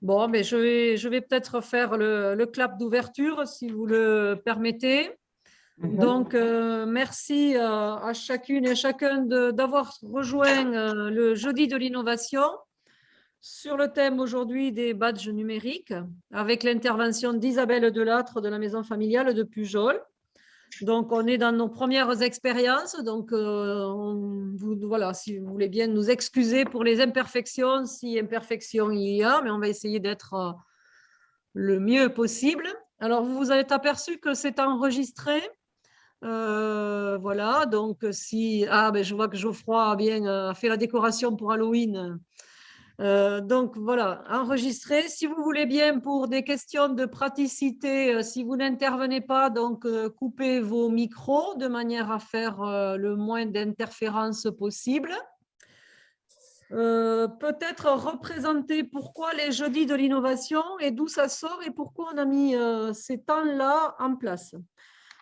Bon, mais je vais peut-être faire le clap d'ouverture, si vous le permettez. Donc, merci à chacune et chacun d'avoir rejoint le Jeudi de l'innovation sur le thème aujourd'hui des badges numériques, avec l'intervention d'Isabelle Delattre de la Maison familiale de Pujol. Donc, on est dans nos premières expériences. Donc, voilà, si vous voulez bien nous excuser pour les imperfections, si imperfection il y a, mais on va essayer d'être le mieux possible. Alors, vous vous êtes aperçu que c'est enregistré. Voilà, donc si... Ah, ben, je vois que Geoffroy a fait la décoration pour Halloween. Donc voilà, enregistré. Si vous voulez bien, pour des questions de praticité, si vous n'intervenez pas, donc coupez vos micros de manière à faire le moins d'interférences possible. Peut-être représenter pourquoi les jeudis de l'innovation et d'où ça sort et pourquoi on a mis ces temps-là en place.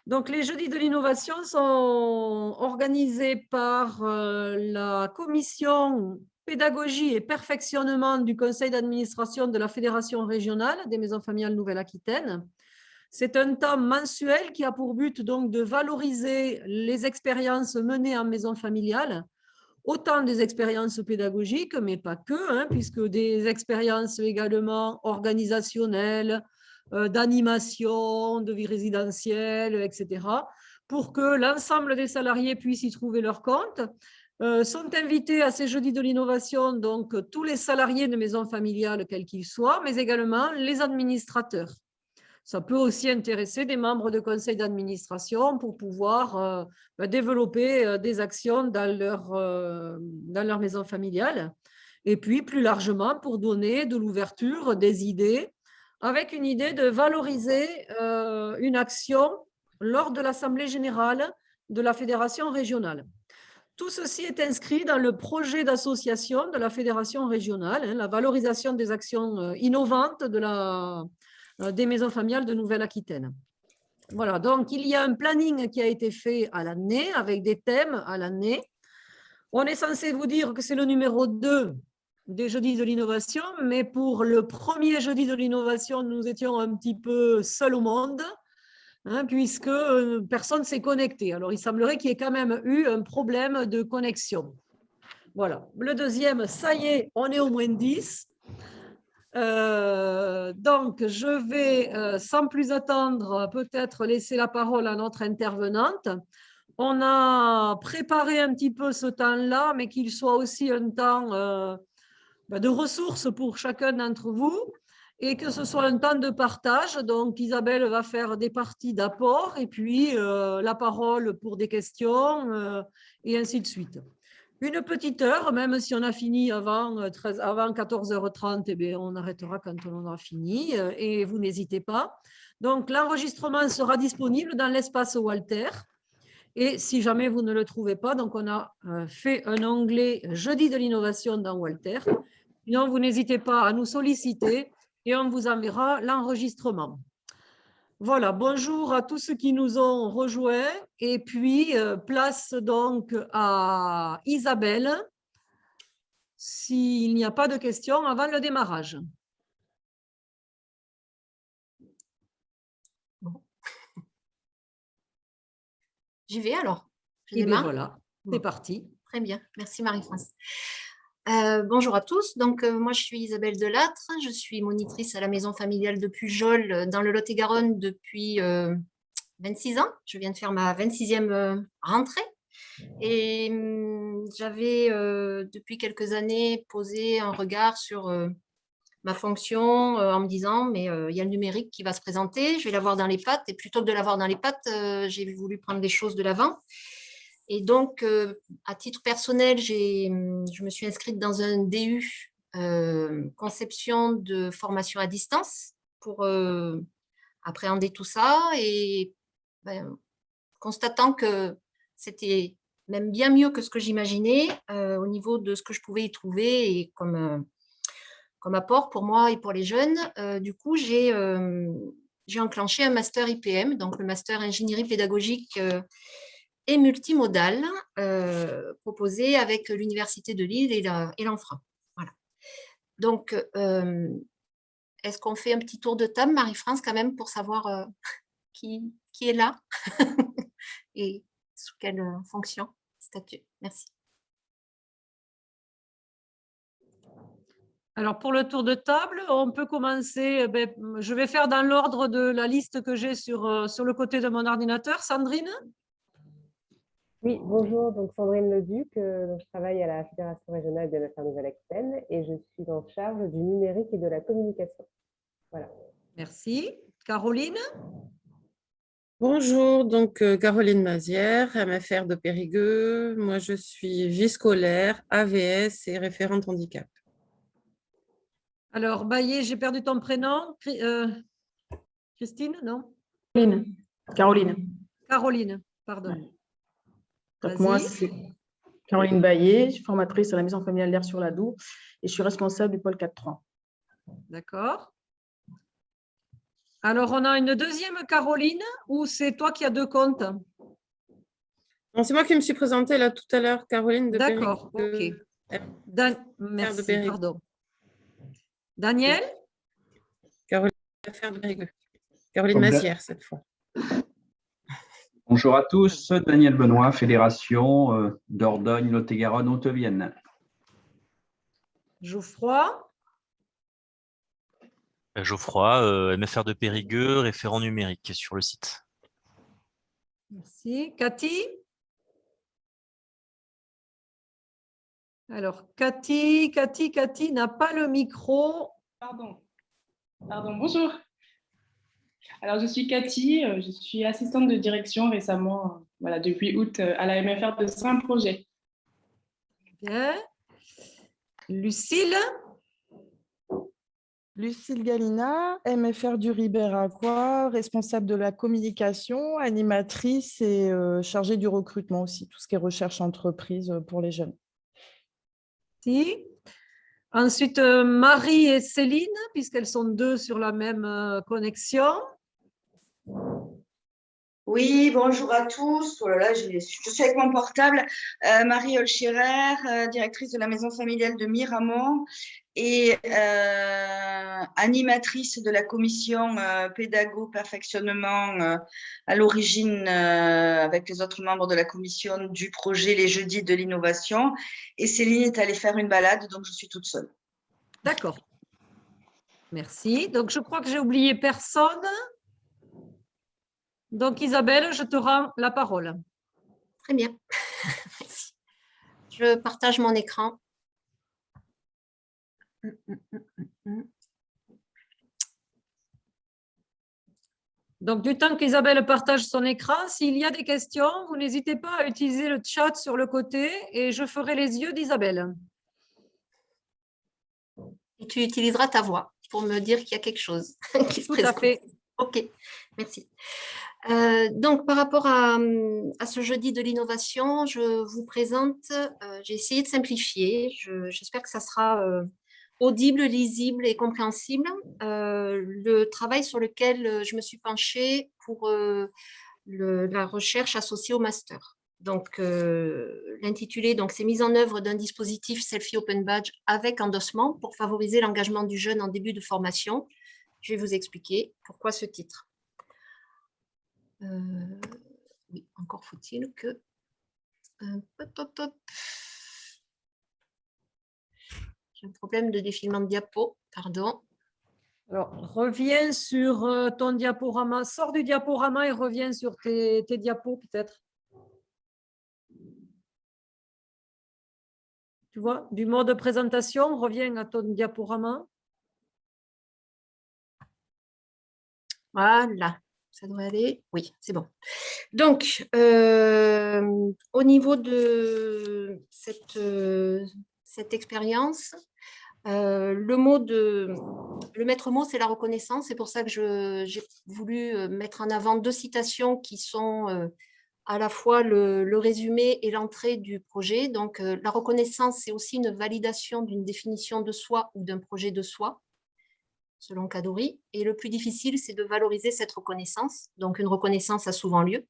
Donc, les jeudis de l'innovation sont organisés par la commission pédagogie et perfectionnement du conseil d'administration de la Fédération régionale des maisons familiales Nouvelle-Aquitaine. C'est un temps mensuel qui a pour but donc de valoriser les expériences menées en maison familiale, autant des expériences pédagogiques, mais pas que, puisque des expériences également organisationnelles, d'animation, de vie résidentielle, etc., pour que l'ensemble des salariés puissent y trouver leur compte. Sont invités à ces jeudis de l'innovation donc tous les salariés de maisons familiales, quels qu'ils soient, mais également les administrateurs. Ça peut aussi intéresser des membres de conseil d'administration pour pouvoir développer des actions dans leur maison familiale. Et puis, plus largement, pour donner de l'ouverture, des idées, avec une idée de valoriser une action lors de l'Assemblée générale de la Fédération régionale. Tout ceci est inscrit dans le projet d'association de la Fédération régionale, la valorisation des actions innovantes des maisons familiales de Nouvelle-Aquitaine. Voilà, donc il y a un planning qui a été fait à l'année, avec des thèmes à l'année. On est censé vous dire que c'est le numéro 2 des jeudis de l'innovation, mais pour le premier jeudi de l'innovation, nous étions un petit peu seuls au monde, puisque personne ne s'est connecté. Alors, il semblerait qu'il y ait quand même eu un problème de connexion. Voilà. Le deuxième, ça y est, on est au moins 10. Donc, je vais, sans plus attendre, peut-être laisser la parole à notre intervenante. On a préparé un petit peu ce temps-là, mais qu'il soit aussi un temps de ressources pour chacun d'entre vous et que ce soit un temps de partage. Donc, Isabelle va faire des parties d'apport et puis la parole pour des questions et ainsi de suite. Une petite heure, même si on a fini avant 14h30, eh bien, on arrêtera quand on aura fini et vous n'hésitez pas. Donc, l'enregistrement sera disponible dans l'espace Walter. Et si jamais vous ne le trouvez pas, donc on a fait un onglet Jeudi de l'innovation dans Walter. Sinon, vous n'hésitez pas à nous solliciter et on vous enverra l'enregistrement. Voilà, bonjour à tous ceux qui nous ont rejoints. Et puis, place donc à Isabelle, s'il n'y a pas de questions avant le démarrage. Bon. J'y vais alors. Je Et bien démarre. voilà, c'est parti. Très bien, merci Marie-France. Bonjour à tous, donc moi je suis Isabelle Delattre, je suis monitrice à la maison familiale de Pujol dans le Lot-et-Garonne depuis 26 ans. Je viens de faire ma 26e rentrée et j'avais depuis quelques années posé un regard sur ma fonction en me disant mais il y a le numérique qui va se présenter, je vais l'avoir dans les pattes et plutôt que de l'avoir dans les pattes, j'ai voulu prendre les choses de l'avant. Et donc, à titre personnel, je me suis inscrite dans un DU conception de formation à distance pour appréhender tout ça et constatant que c'était même bien mieux que ce que j'imaginais au niveau de ce que je pouvais y trouver et comme apport pour moi et pour les jeunes. Du coup, j'ai enclenché un master IPM, donc le master ingénierie pédagogique et multimodal proposé avec l'Université de Lille et l'Enfra. Voilà. Donc, est-ce qu'on fait un petit tour de table, Marie-France, quand même, pour savoir qui est là et sous quelle fonction, statut? Merci. Alors, pour le tour de table, on peut commencer. Je vais faire dans l'ordre de la liste que j'ai sur le côté de mon ordinateur. Sandrine? Oui, bonjour, donc Sandrine Leduc, donc je travaille à la Fédération régionale de la Nouvelle-Aquitaine et je suis en charge du numérique et de la communication. Voilà. Merci. Caroline? Bonjour, donc Caroline Mazière, MFR de Périgueux. Moi, je suis vie scolaire, AVS et référente handicap. Alors, Baillet, j'ai perdu ton prénom. Christine, non? Caroline. Caroline, pardon. Donc moi, Vas-y. c'est Caroline Baillet, je suis formatrice à la maison familiale d'Air sur l'Adour et je suis responsable du pôle 4.3. D'accord. Alors, on a une deuxième Caroline ou c'est toi qui as deux comptes? Non, c'est moi qui me suis présentée là tout à l'heure, Caroline de D'accord, Périgueux. ok. Merci, Périgueux. pardon. Daniel? Caroline MFR de Périgueux. Caroline Mazière cette fois. Bonjour à tous, Daniel Benoît, Fédération Dordogne, Lot-et-Garonne, Haute-Vienne. Geoffroy? Geoffroy, MFR de Périgueux, référent numérique sur le site. Merci. Cathy? Alors, Cathy n'a pas le micro. Pardon, bonjour. Alors, je suis Cathy, je suis assistante de direction récemment, voilà, depuis août, à la MFR de Saint-Projet. Bien. Lucille? Lucille Galina, MFR du Ribéracois, responsable de la communication, animatrice et chargée du recrutement aussi, tout ce qui est recherche entreprise pour les jeunes. Si. Ensuite, Marie et Céline, puisqu'elles sont deux sur la même connexion. Oui, bonjour à tous. Oh là là, je suis avec mon portable. Marie Olscherer, directrice de la maison familiale de Miramont et animatrice de la commission pédago-perfectionnement à l'origine avec les autres membres de la commission du projet Les Jeudis de l'innovation. Et Céline est allée faire une balade, donc je suis toute seule. D'accord. Merci. Donc, je crois que j'ai oublié personne. Donc, Isabelle, je te rends la parole. Très bien. Merci. Je partage mon écran. Donc, du temps qu'Isabelle partage son écran, s'il y a des questions, vous n'hésitez pas à utiliser le chat sur le côté et je ferai les yeux d'Isabelle. Et tu utiliseras ta voix pour me dire qu'il y a quelque chose qui se Tout présente. à fait. Ok, merci. Donc, par rapport à ce jeudi de l'innovation, je vous présente, j'ai essayé de simplifier, j'espère que ça sera audible, lisible et compréhensible, le travail sur lequel je me suis penchée pour la recherche associée au master. Donc, l'intitulé, c'est mise en œuvre d'un dispositif Selfie Open Badge avec endossement pour favoriser l'engagement du jeune en début de formation. Je vais vous expliquer pourquoi ce titre. Oui, encore faut-il que… J'ai un problème de défilement de diapo, pardon. Alors, reviens sur ton diaporama, sors du diaporama et reviens sur tes diapos peut-être. Tu vois, du mode présentation, reviens à ton diaporama. Voilà, ça devrait aller. Oui, c'est bon. Donc, au niveau de cette expérience, le maître mot, c'est la reconnaissance. C'est pour ça que j'ai voulu mettre en avant deux citations qui sont à la fois le résumé et l'entrée du projet. Donc, la reconnaissance, c'est aussi une validation d'une définition de soi ou d'un projet de soi, selon Kaduri. Et le plus difficile, c'est de valoriser cette reconnaissance. Donc, une reconnaissance a souvent lieu.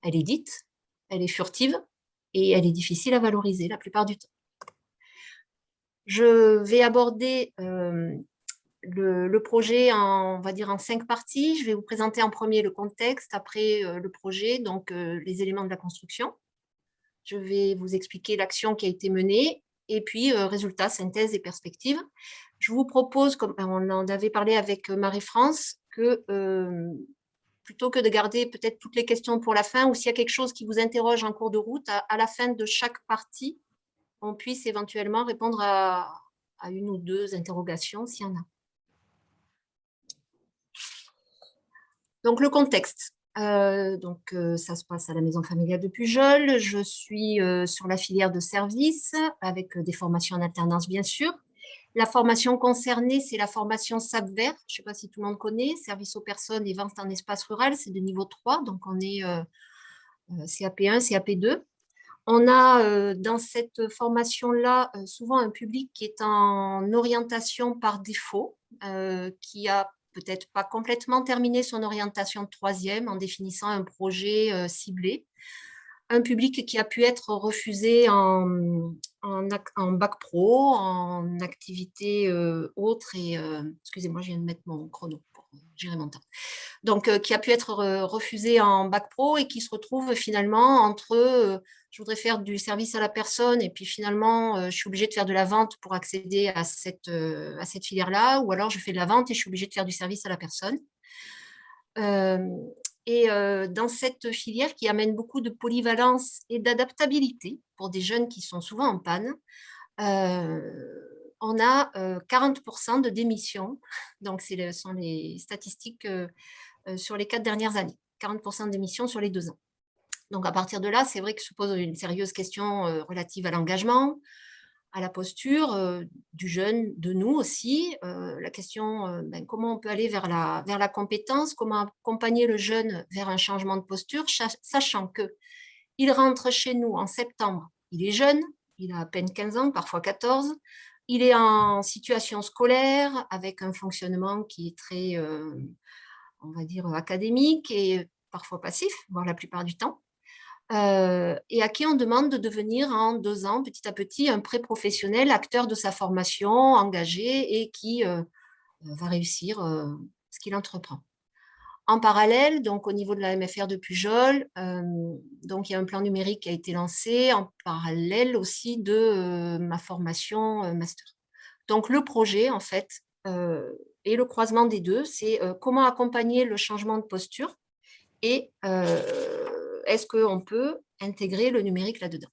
Elle est dite, elle est furtive et elle est difficile à valoriser la plupart du temps. Je vais aborder le projet on va dire en 5 parties. Je vais vous présenter en premier le contexte, après le projet, donc les éléments de la construction. Je vais vous expliquer l'action qui a été menée et puis résultats, synthèse et perspectives. Je vous propose, comme on en avait parlé avec Marie-France, que plutôt que de garder peut-être toutes les questions pour la fin, ou s'il y a quelque chose qui vous interroge en cours de route, à la fin de chaque partie, on puisse éventuellement répondre à une ou deux interrogations s'il y en a. Donc, le contexte. Ça se passe à la maison familiale de Pujol. Je suis sur la filière de services avec des formations en alternance, bien sûr. La formation concernée, c'est la formation SAPVER. Je ne sais pas si tout le monde connaît, service aux personnes et vente en espace rural. C'est de niveau 3, donc on est CAP1, CAP2. On a dans cette formation-là souvent un public qui est en orientation par défaut, qui a peut-être pas complètement terminé son orientation de 3e en définissant un projet ciblé. Un public qui a pu être refusé en bac pro, en activité autre et excusez-moi, je viens de mettre mon chrono pour gérer mon temps. Donc, qui a pu être refusé en bac pro et qui se retrouve finalement entre je voudrais faire du service à la personne et puis finalement je suis obligée de faire de la vente pour accéder à cette filière-là, ou alors je fais de la vente et je suis obligée de faire du service à la personne. Dans cette filière qui amène beaucoup de polyvalence et d'adaptabilité pour des jeunes qui sont souvent en panne, on a 40% de démissions. Donc, ce sont les statistiques sur les 4 dernières années. 40% de démissions sur les 2 ans. Donc, à partir de là, c'est vrai que se pose une sérieuse question relative à l'engagement, à la posture du jeune, de nous aussi. La question, comment on peut aller vers la compétence, comment accompagner le jeune vers un changement de posture, sachant qu'il rentre chez nous en septembre, il est jeune, il a à peine 15 ans, parfois 14, il est en situation scolaire avec un fonctionnement qui est très, on va dire, académique et parfois passif, voire la plupart du temps. Et à qui on demande de devenir en 2 ans, petit à petit, un pré-professionnel, acteur de sa formation, engagé et qui va réussir ce qu'il entreprend. En parallèle, donc au niveau de la MFR de Pujol, donc il y a un plan numérique qui a été lancé en parallèle aussi de ma formation master. Donc le projet, en fait, et le croisement des deux, c'est comment accompagner le changement de posture et est-ce qu'on peut intégrer le numérique là-dedans.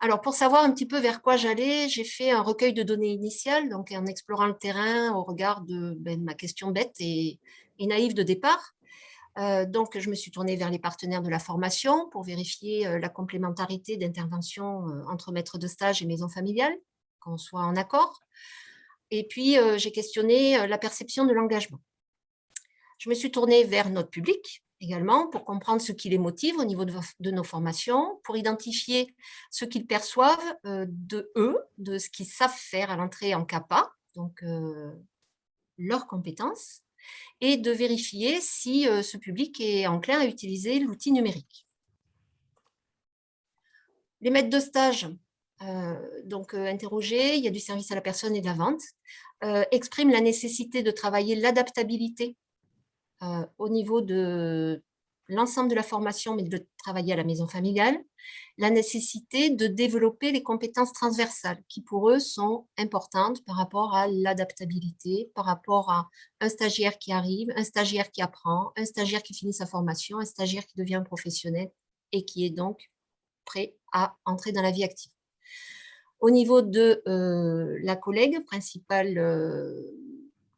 Alors, pour savoir un petit peu vers quoi j'allais, j'ai fait un recueil de données initiales, donc en explorant le terrain au regard de ma question bête et naïve de départ. Donc, je me suis tournée vers les partenaires de la formation pour vérifier la complémentarité d'intervention entre maîtres de stage et maison familiale, qu'on soit en accord. Et puis, j'ai questionné la perception de l'engagement. Je me suis tournée vers notre public également pour comprendre ce qui les motive au niveau de nos formations, pour identifier ce qu'ils perçoivent de eux, de ce qu'ils savent faire à l'entrée en CAPA, donc leurs compétences, et de vérifier si ce public est enclin à utiliser l'outil numérique. Les maîtres de stage, interrogés, il y a du service à la personne et de la vente, expriment la nécessité de travailler l'adaptabilité au niveau de l'ensemble de la formation, mais de travailler à la maison familiale, la nécessité de développer les compétences transversales qui pour eux sont importantes par rapport à l'adaptabilité, par rapport à un stagiaire qui arrive, un stagiaire qui apprend, un stagiaire qui finit sa formation, un stagiaire qui devient un professionnel et qui est donc prêt à entrer dans la vie active. Au niveau de la collègue principale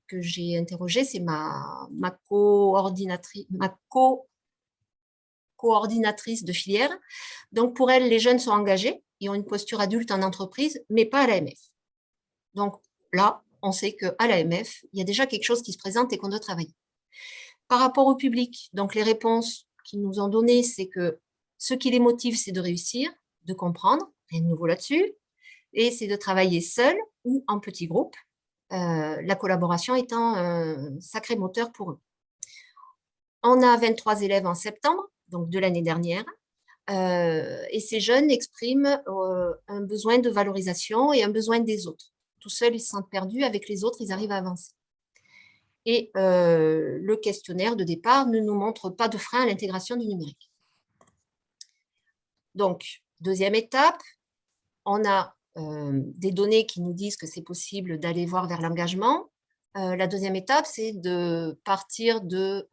que j'ai interrogée, c'est ma coordinatrice de filière. Donc, pour elle, les jeunes sont engagés, ils ont une posture adulte en entreprise, mais pas à l'AMF. Donc, là, on sait qu'à l'AMF, il y a déjà quelque chose qui se présente et qu'on doit travailler. Par rapport au public, donc les réponses qu'ils nous ont données, c'est que ce qui les motive, c'est de réussir, de comprendre, rien de nouveau là-dessus, et c'est de travailler seul ou en petit groupe, la collaboration étant un sacré moteur pour eux. On a 23 élèves en septembre, donc de l'année dernière, et ces jeunes expriment un besoin de valorisation et un besoin des autres. Tout seuls, ils se sentent perdus, avec les autres, ils arrivent à avancer. Et le questionnaire de départ ne nous montre pas de frein à l'intégration du numérique. Donc, deuxième étape, on a des données qui nous disent que c'est possible d'aller voir vers l'engagement. La deuxième étape, c'est de partir de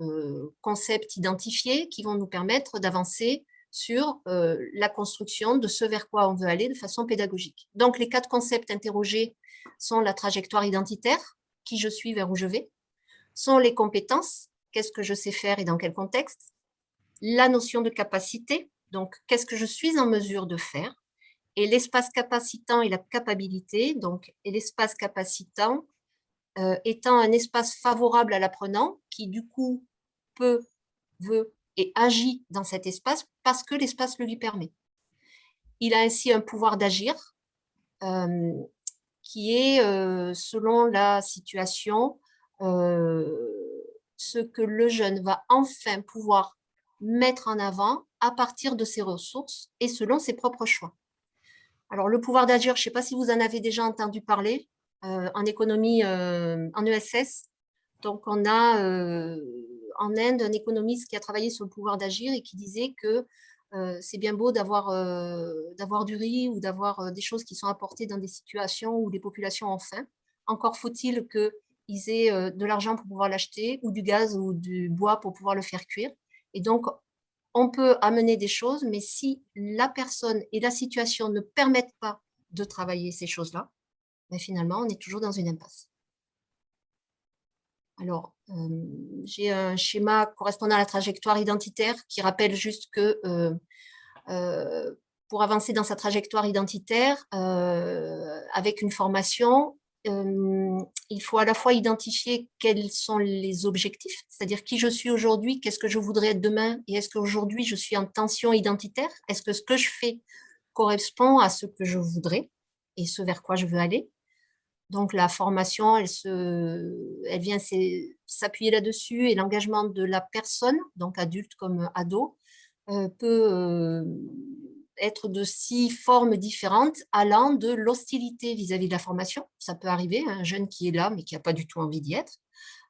concepts identifiés qui vont nous permettre d'avancer sur la construction de ce vers quoi on veut aller de façon pédagogique. Donc, les 4 concepts interrogés sont la trajectoire identitaire, qui je suis, vers où je vais, sont les compétences, qu'est-ce que je sais faire et dans quel contexte, la notion de capacité, donc qu'est-ce que je suis en mesure de faire, et l'espace capacitant et la capacité, donc et l'espace capacitant étant un espace favorable à l'apprenant qui du coup peut, veut et agit dans cet espace parce que l'espace le lui permet. Il a ainsi un pouvoir d'agir qui est, selon la situation, ce que le jeune va enfin pouvoir mettre en avant à partir de ses ressources et selon ses propres choix. Alors, le pouvoir d'agir, je ne sais pas si vous en avez déjà entendu parler en économie, en ESS. Donc, on a en Inde un économiste qui a travaillé sur le pouvoir d'agir et qui disait que c'est bien beau d'avoir du riz ou d'avoir des choses qui sont apportées dans des situations où les populations ont faim. Encore faut-il qu'ils aient de l'argent pour pouvoir l'acheter ou du gaz ou du bois pour pouvoir le faire cuire. Et donc, on peut amener des choses, mais si la personne et la situation ne permettent pas de travailler ces choses-là, ben finalement, on est toujours dans une impasse. Alors, j'ai un schéma correspondant à la trajectoire identitaire qui rappelle juste que pour avancer dans sa trajectoire identitaire, avec une formation, il faut à la fois identifier quels sont les objectifs, c'est-à-dire qui je suis aujourd'hui, qu'est-ce que je voudrais être demain, et est-ce qu'aujourd'hui je suis en tension identitaire? Est-ce que ce que je fais correspond à ce que je voudrais et ce vers quoi je veux aller? Donc la formation, elle vient s'appuyer là-dessus et l'engagement de la personne, donc adulte comme ado, peut être de 6 formes différentes, allant de l'hostilité vis-à-vis de la formation. Ça peut arriver, un jeune qui est là, mais qui n'a pas du tout envie d'y être.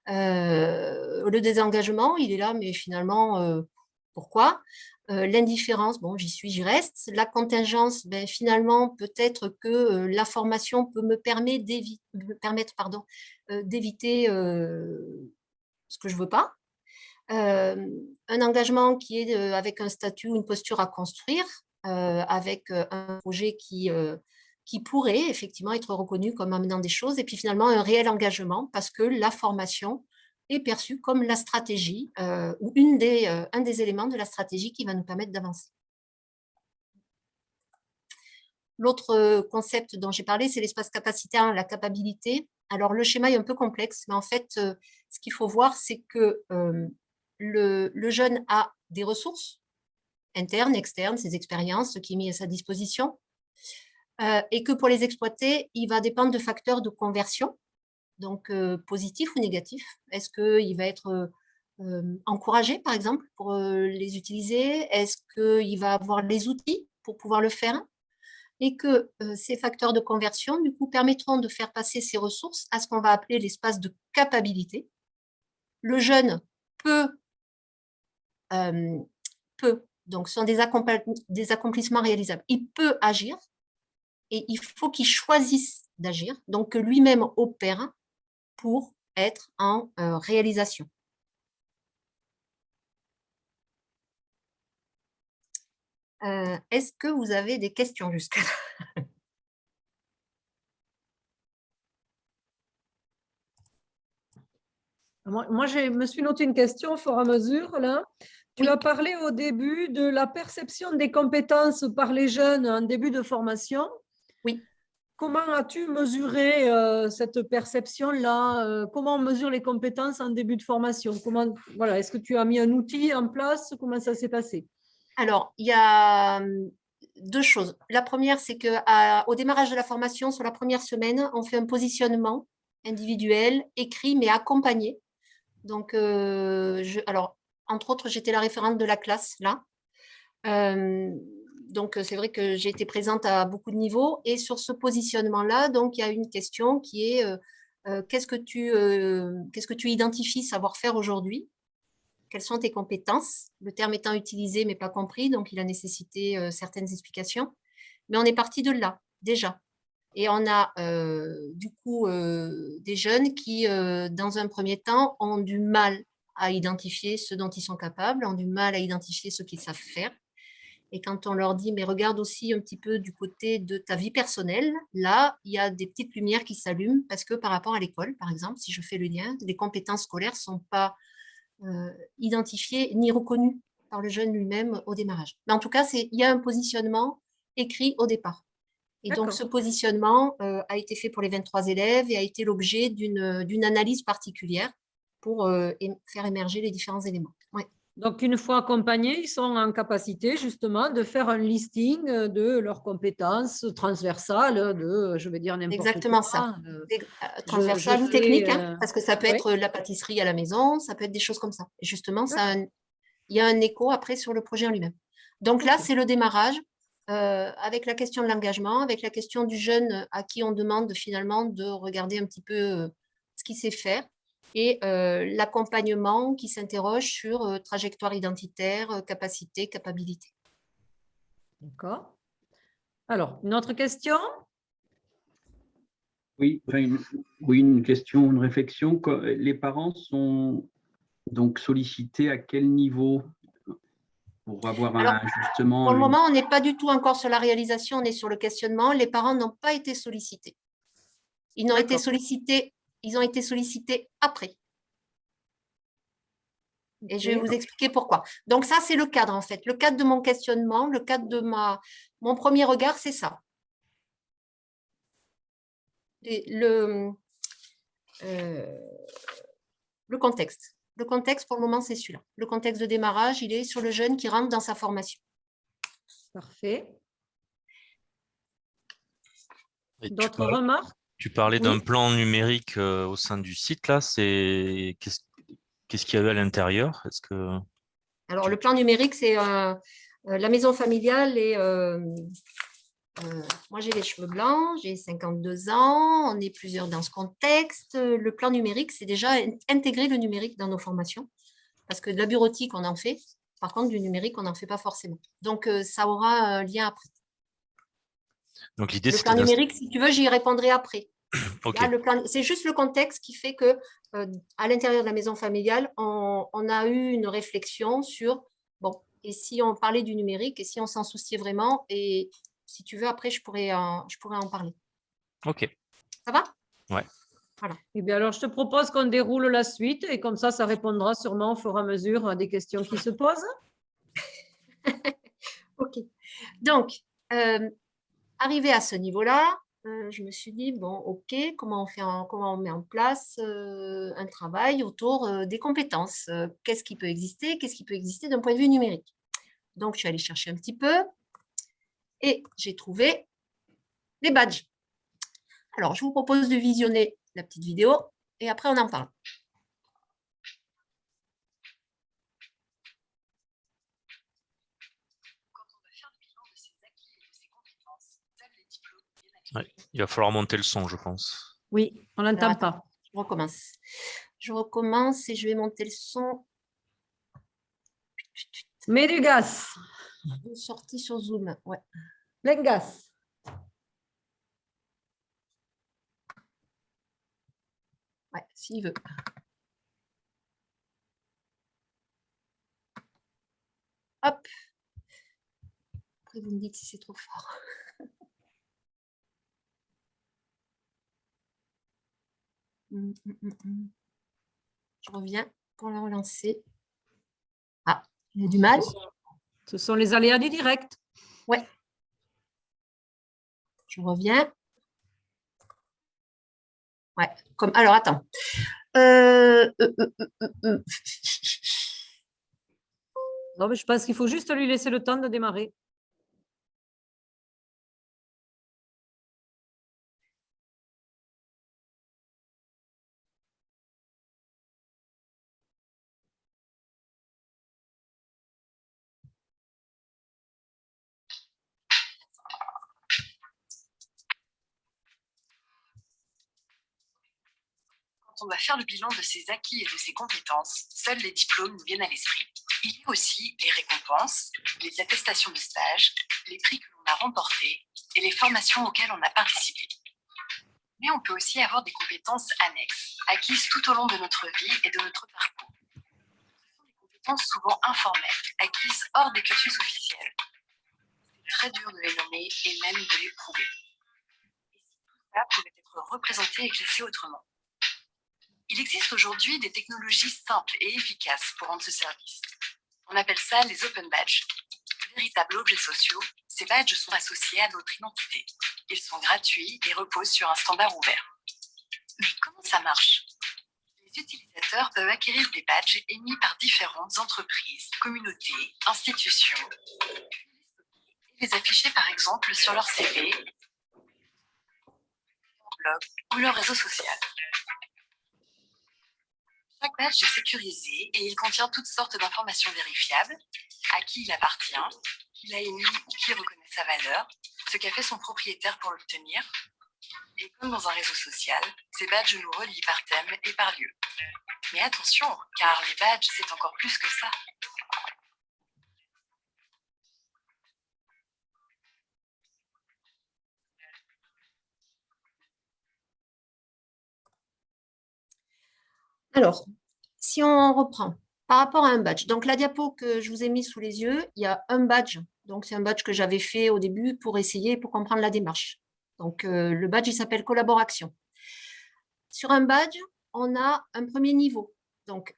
Le désengagement, il est là, mais finalement, pourquoi? L'indifférence, bon, j'y suis, j'y reste. La contingence, ben, finalement, peut-être que la formation peut me permettre d'éviter ce que je ne veux pas. Un engagement qui est avec un statut ou une posture à construire, avec un projet qui pourrait effectivement être reconnu comme amenant des choses, et puis finalement un réel engagement parce que la formation est perçue comme la stratégie ou un des éléments de la stratégie qui va nous permettre d'avancer. L'autre concept dont j'ai parlé, c'est l'espace capacitaire, la capacité. Alors, le schéma est un peu complexe, mais en fait, ce qu'il faut voir, c'est que le jeune a des ressources internes, externes, ses expériences, ce qui est mis à sa disposition, et que pour les exploiter, il va dépendre de facteurs de conversion, donc positifs ou négatifs. Est-ce qu'il va être encouragé, par exemple, pour les utiliser? Est-ce qu'il va avoir les outils pour pouvoir le faire? Et que ces facteurs de conversion, du coup, permettront de faire passer ces ressources à ce qu'on va appeler l'espace de capacité. Le jeune peut, donc ce sont des accomplissements réalisables, il peut agir et il faut qu'il choisisse d'agir, donc que lui-même opère pour être en réalisation. Est-ce que vous avez des questions jusqu'à là? Moi, je me suis noté une question au fur et à mesure. Là. Tu as parlé au début de la perception des compétences par les jeunes en début de formation. Oui. Comment as-tu mesuré cette perception-là? Comment on mesure les compétences en début de formation? Voilà, est-ce que tu as mis un outil en place? Comment ça s'est passé? Alors, il y a 2 choses. La première, c'est qu'au démarrage de la formation, sur la première semaine, on fait un positionnement individuel, écrit, mais accompagné. Donc, alors, entre autres, j'étais la référente de la classe, là. Donc, c'est vrai que j'ai été présente à beaucoup de niveaux. Et sur ce positionnement-là, donc, il y a une question qui est qu'est-ce que tu identifies savoir faire aujourd'hui? Quelles sont tes compétences? Le terme étant utilisé mais pas compris, donc il a nécessité certaines explications. Mais on est parti de là, déjà. Et on a du coup des jeunes qui, dans un premier temps, ont du mal à identifier ce dont ils sont capables, ont du mal à identifier ce qu'ils savent faire. Et quand on leur dit, mais regarde aussi un petit peu du côté de ta vie personnelle, là, il y a des petites lumières qui s'allument parce que par rapport à l'école, par exemple, si je fais le lien, les compétences scolaires ne sont pas identifiées ni reconnues par le jeune lui-même au démarrage. Mais en tout cas, il y a un positionnement écrit au départ. Et donc, ce positionnement a été fait pour les 23 élèves et a été l'objet d'une analyse particulière pour faire émerger les différents éléments. Ouais. Donc, une fois accompagnés, ils sont en capacité justement de faire un listing de leurs compétences transversales, je vais dire n'importe quoi. Exactement ça. Transversales ou techniques, parce que ça peut être la pâtisserie à la maison, ça peut être des choses comme ça. Et justement, il y a un écho après sur le projet en lui-même. Donc là, c'est le démarrage. Avec la question de l'engagement, avec la question du jeune à qui on demande finalement de regarder un petit peu ce qu'il sait faire et l'accompagnement qui s'interroge sur trajectoire identitaire, capacité, capacité. D'accord. Alors, une autre question? Oui, une question, une réflexion. Les parents sont donc sollicités à quel niveau pour avoir justement… Pour le moment, on n'est pas du tout encore sur la réalisation, on est sur le questionnement. Les parents n'ont pas été sollicités. Ils ont été sollicités après. Et je vais vous expliquer pourquoi. Donc ça, c'est le cadre en fait. Le cadre de mon questionnement, le cadre de mon premier regard, c'est ça. Le contexte. Le contexte, pour le moment, c'est celui-là. Le contexte de démarrage, il est sur le jeune qui rentre dans sa formation. Parfait. D'autres remarques? Tu parlais d'un plan numérique au sein du site, là. Qu'est-ce qu'il y avait à l'intérieur? Alors, le plan numérique, c'est la maison familiale et moi, j'ai les cheveux blancs, j'ai 52 ans, on est plusieurs dans ce contexte. Le plan numérique, c'est déjà intégrer le numérique dans nos formations parce que de la bureautique, on en fait. Par contre, du numérique, on n'en fait pas forcément. Donc, ça aura un lien après. Donc, l'idée, le plan numérique, si tu veux, j'y répondrai après. Okay. C'est juste le contexte qui fait que à l'intérieur de la maison familiale, on a eu une réflexion sur, bon, et si on parlait du numérique, et si on s'en souciait vraiment, et si tu veux, après, je pourrais en parler. Ok. Ça va? Ouais. Voilà. Eh bien, alors, je te propose qu'on déroule la suite et comme ça répondra sûrement au fur et à mesure à des questions qui se posent. Ok. Donc, arrivé à ce niveau-là, je me suis dit, bon, ok, comment on met en place un travail autour des compétences? Qu'est-ce qui peut exister? Qu'est-ce qui peut exister d'un point de vue numérique? Donc, je suis allée chercher un petit peu et j'ai trouvé les badges. Alors, je vous propose de visionner la petite vidéo et après, on en parle. Ouais, il va falloir monter le son, je pense. Oui, on l'entend pas. Je recommence. Je recommence et je vais monter le son. Mets du gaz. Sortie sur Zoom, ouais. Plein gaz. Ouais, s'il veut. Hop. Après, vous me dites si c'est trop fort. Je reviens pour la relancer. Ah, il y a du mal. Ce sont les aléas du direct. Ouais. Je reviens. Ouais, alors, attends. Non, mais je pense qu'il faut juste lui laisser le temps de démarrer. on doit faire le bilan de ses acquis et de ses compétences, seuls les diplômes nous viennent à l'esprit. Il y a aussi les récompenses, les attestations de stage, les prix que l'on a remportés et les formations auxquelles on a participé. Mais on peut aussi avoir des compétences annexes, acquises tout au long de notre vie et de notre parcours. Ce sont des compétences souvent informelles, acquises hors des cursus officiels. C'est très dur de les nommer et même de les prouver. Et si tout ça pouvait être représenté et classé autrement. Il existe aujourd'hui des technologies simples et efficaces pour rendre ce service. On appelle ça les open badges. Véritables objets sociaux, ces badges sont associés à notre identité. Ils sont gratuits et reposent sur un standard ouvert. Mais comment ça marche? Les utilisateurs peuvent acquérir des badges émis par différentes entreprises, communautés, institutions, puis les afficher par exemple sur leur CV, leur blog ou leur réseau social. Chaque badge est sécurisé et il contient toutes sortes d'informations vérifiables, à qui il appartient, qui l'a émis ou qui reconnaît sa valeur, ce qu'a fait son propriétaire pour l'obtenir. Et comme dans un réseau social, ces badges nous relient par thème et par lieu. Mais attention, car les badges, c'est encore plus que ça. Alors, si on reprend par rapport à un badge, donc la diapo que je vous ai mis sous les yeux, il y a un badge. Donc, c'est un badge que j'avais fait au début pour essayer, pour comprendre la démarche. Donc, le badge, il s'appelle collaboration. Sur un badge, on a un premier niveau. Donc,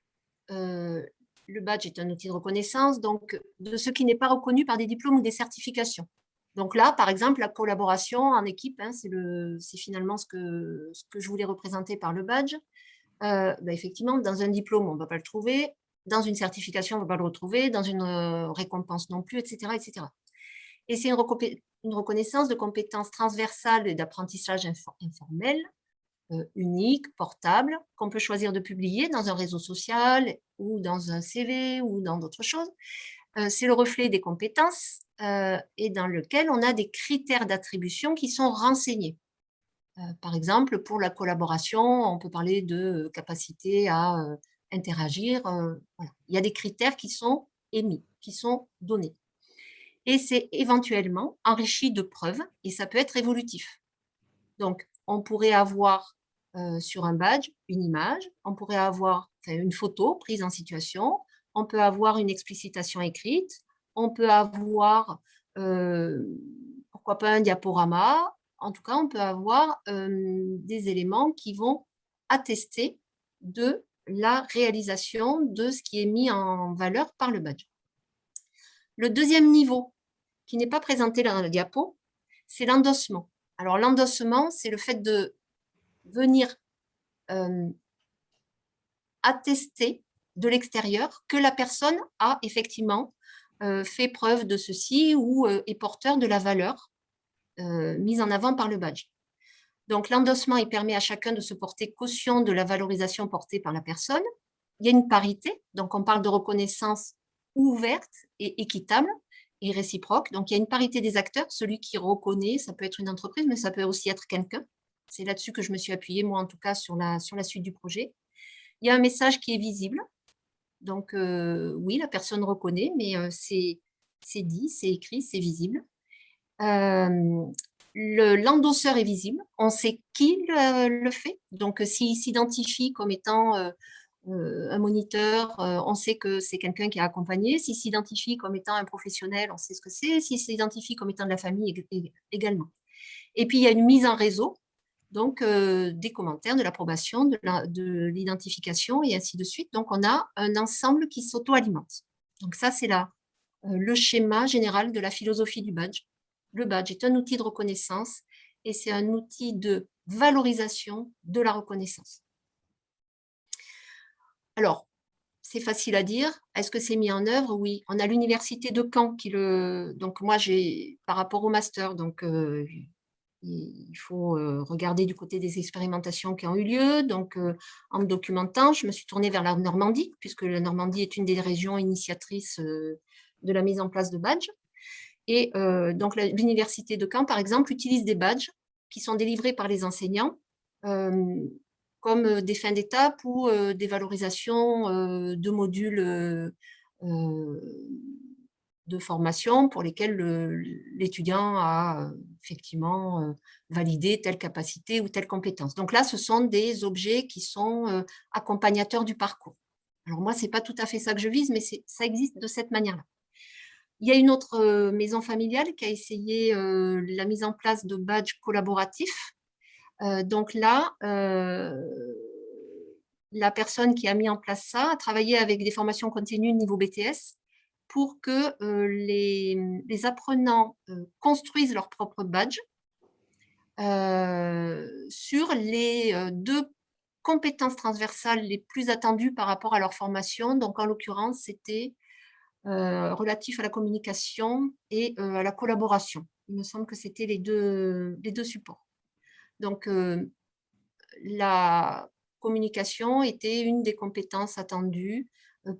le badge est un outil de reconnaissance donc, de ce qui n'est pas reconnu par des diplômes ou des certifications. Donc là, par exemple, la collaboration en équipe, hein, c'est finalement ce que je voulais représenter par le badge. Effectivement, dans un diplôme, on ne va pas le trouver. Dans une certification, on ne va pas le retrouver. Dans une récompense non plus, etc. etc. Et c'est une reconnaissance de compétences transversales et d'apprentissage informel, unique, portable, qu'on peut choisir de publier dans un réseau social ou dans un CV ou dans d'autres choses. C'est le reflet des compétences et dans lequel on a des critères d'attribution qui sont renseignés. Par exemple, pour la collaboration, on peut parler de capacité à interagir. Voilà. Il y a des critères qui sont émis, qui sont donnés. Et c'est éventuellement enrichi de preuves et ça peut être évolutif. Donc, on pourrait avoir sur un badge une image, on pourrait avoir une photo prise en situation, on peut avoir une explicitation écrite, on peut avoir, pourquoi pas, un diaporama. En tout cas, on peut avoir des éléments qui vont attester de la réalisation de ce qui est mis en valeur par le badge. Le deuxième niveau, qui n'est pas présenté dans la diapo, c'est l'endossement. Alors, l'endossement, c'est le fait de venir attester de l'extérieur que la personne a effectivement fait preuve de ceci ou est porteur de la valeur mise en avant par le badge. Donc, l'endossement, il permet à chacun de se porter caution de la valorisation portée par la personne. Il y a une parité, donc on parle de reconnaissance ouverte et équitable et réciproque. Donc, il y a une parité des acteurs. Celui qui reconnaît, ça peut être une entreprise, mais ça peut aussi être quelqu'un. C'est là-dessus que je me suis appuyée, moi, en tout cas, sur la suite du projet. Il y a un message qui est visible. Donc, oui, la personne reconnaît, mais c'est dit, c'est écrit, c'est visible. L'endosseur est visible, on sait qui le fait. Donc, s'il s'identifie comme étant un moniteur, on sait que c'est quelqu'un qui a accompagné. S'il s'identifie comme étant un professionnel, on sait ce que c'est. S'il s'identifie comme étant de la famille également. Et puis, il y a une mise en réseau, donc des commentaires, de l'approbation, de l'identification et ainsi de suite. Donc, on a un ensemble qui s'auto-alimente. Donc, ça, c'est le schéma général de la philosophie du badge. Le badge est un outil de reconnaissance et c'est un outil de valorisation de la reconnaissance. Alors, c'est facile à dire. Est-ce que c'est mis en œuvre? Oui. On a l'université de Caen qui Donc, moi, par rapport au master, donc il faut regarder du côté des expérimentations qui ont eu lieu. Donc, en me documentant, je me suis tournée vers la Normandie, puisque la Normandie est une des régions initiatrices de la mise en place de badges. Et donc, l'université de Caen, par exemple, utilise des badges qui sont délivrés par les enseignants comme des fins d'étape ou des valorisations de modules de formation pour lesquels l'étudiant a effectivement validé telle capacité ou telle compétence. Donc là, ce sont des objets qui sont accompagnateurs du parcours. Alors moi, ce n'est pas tout à fait ça que je vise, mais ça existe de cette manière-là. Il y a une autre maison familiale qui a essayé la mise en place de badges collaboratifs. Donc là, la personne qui a mis en place ça a travaillé avec des formations continues niveau BTS pour que les apprenants construisent leur propre badge sur les 2 compétences transversales les plus attendues par rapport à leur formation. Donc, en l'occurrence, c'était relatif à la communication et à la collaboration. Il me semble que c'était les deux supports. Donc, la communication était une des compétences attendues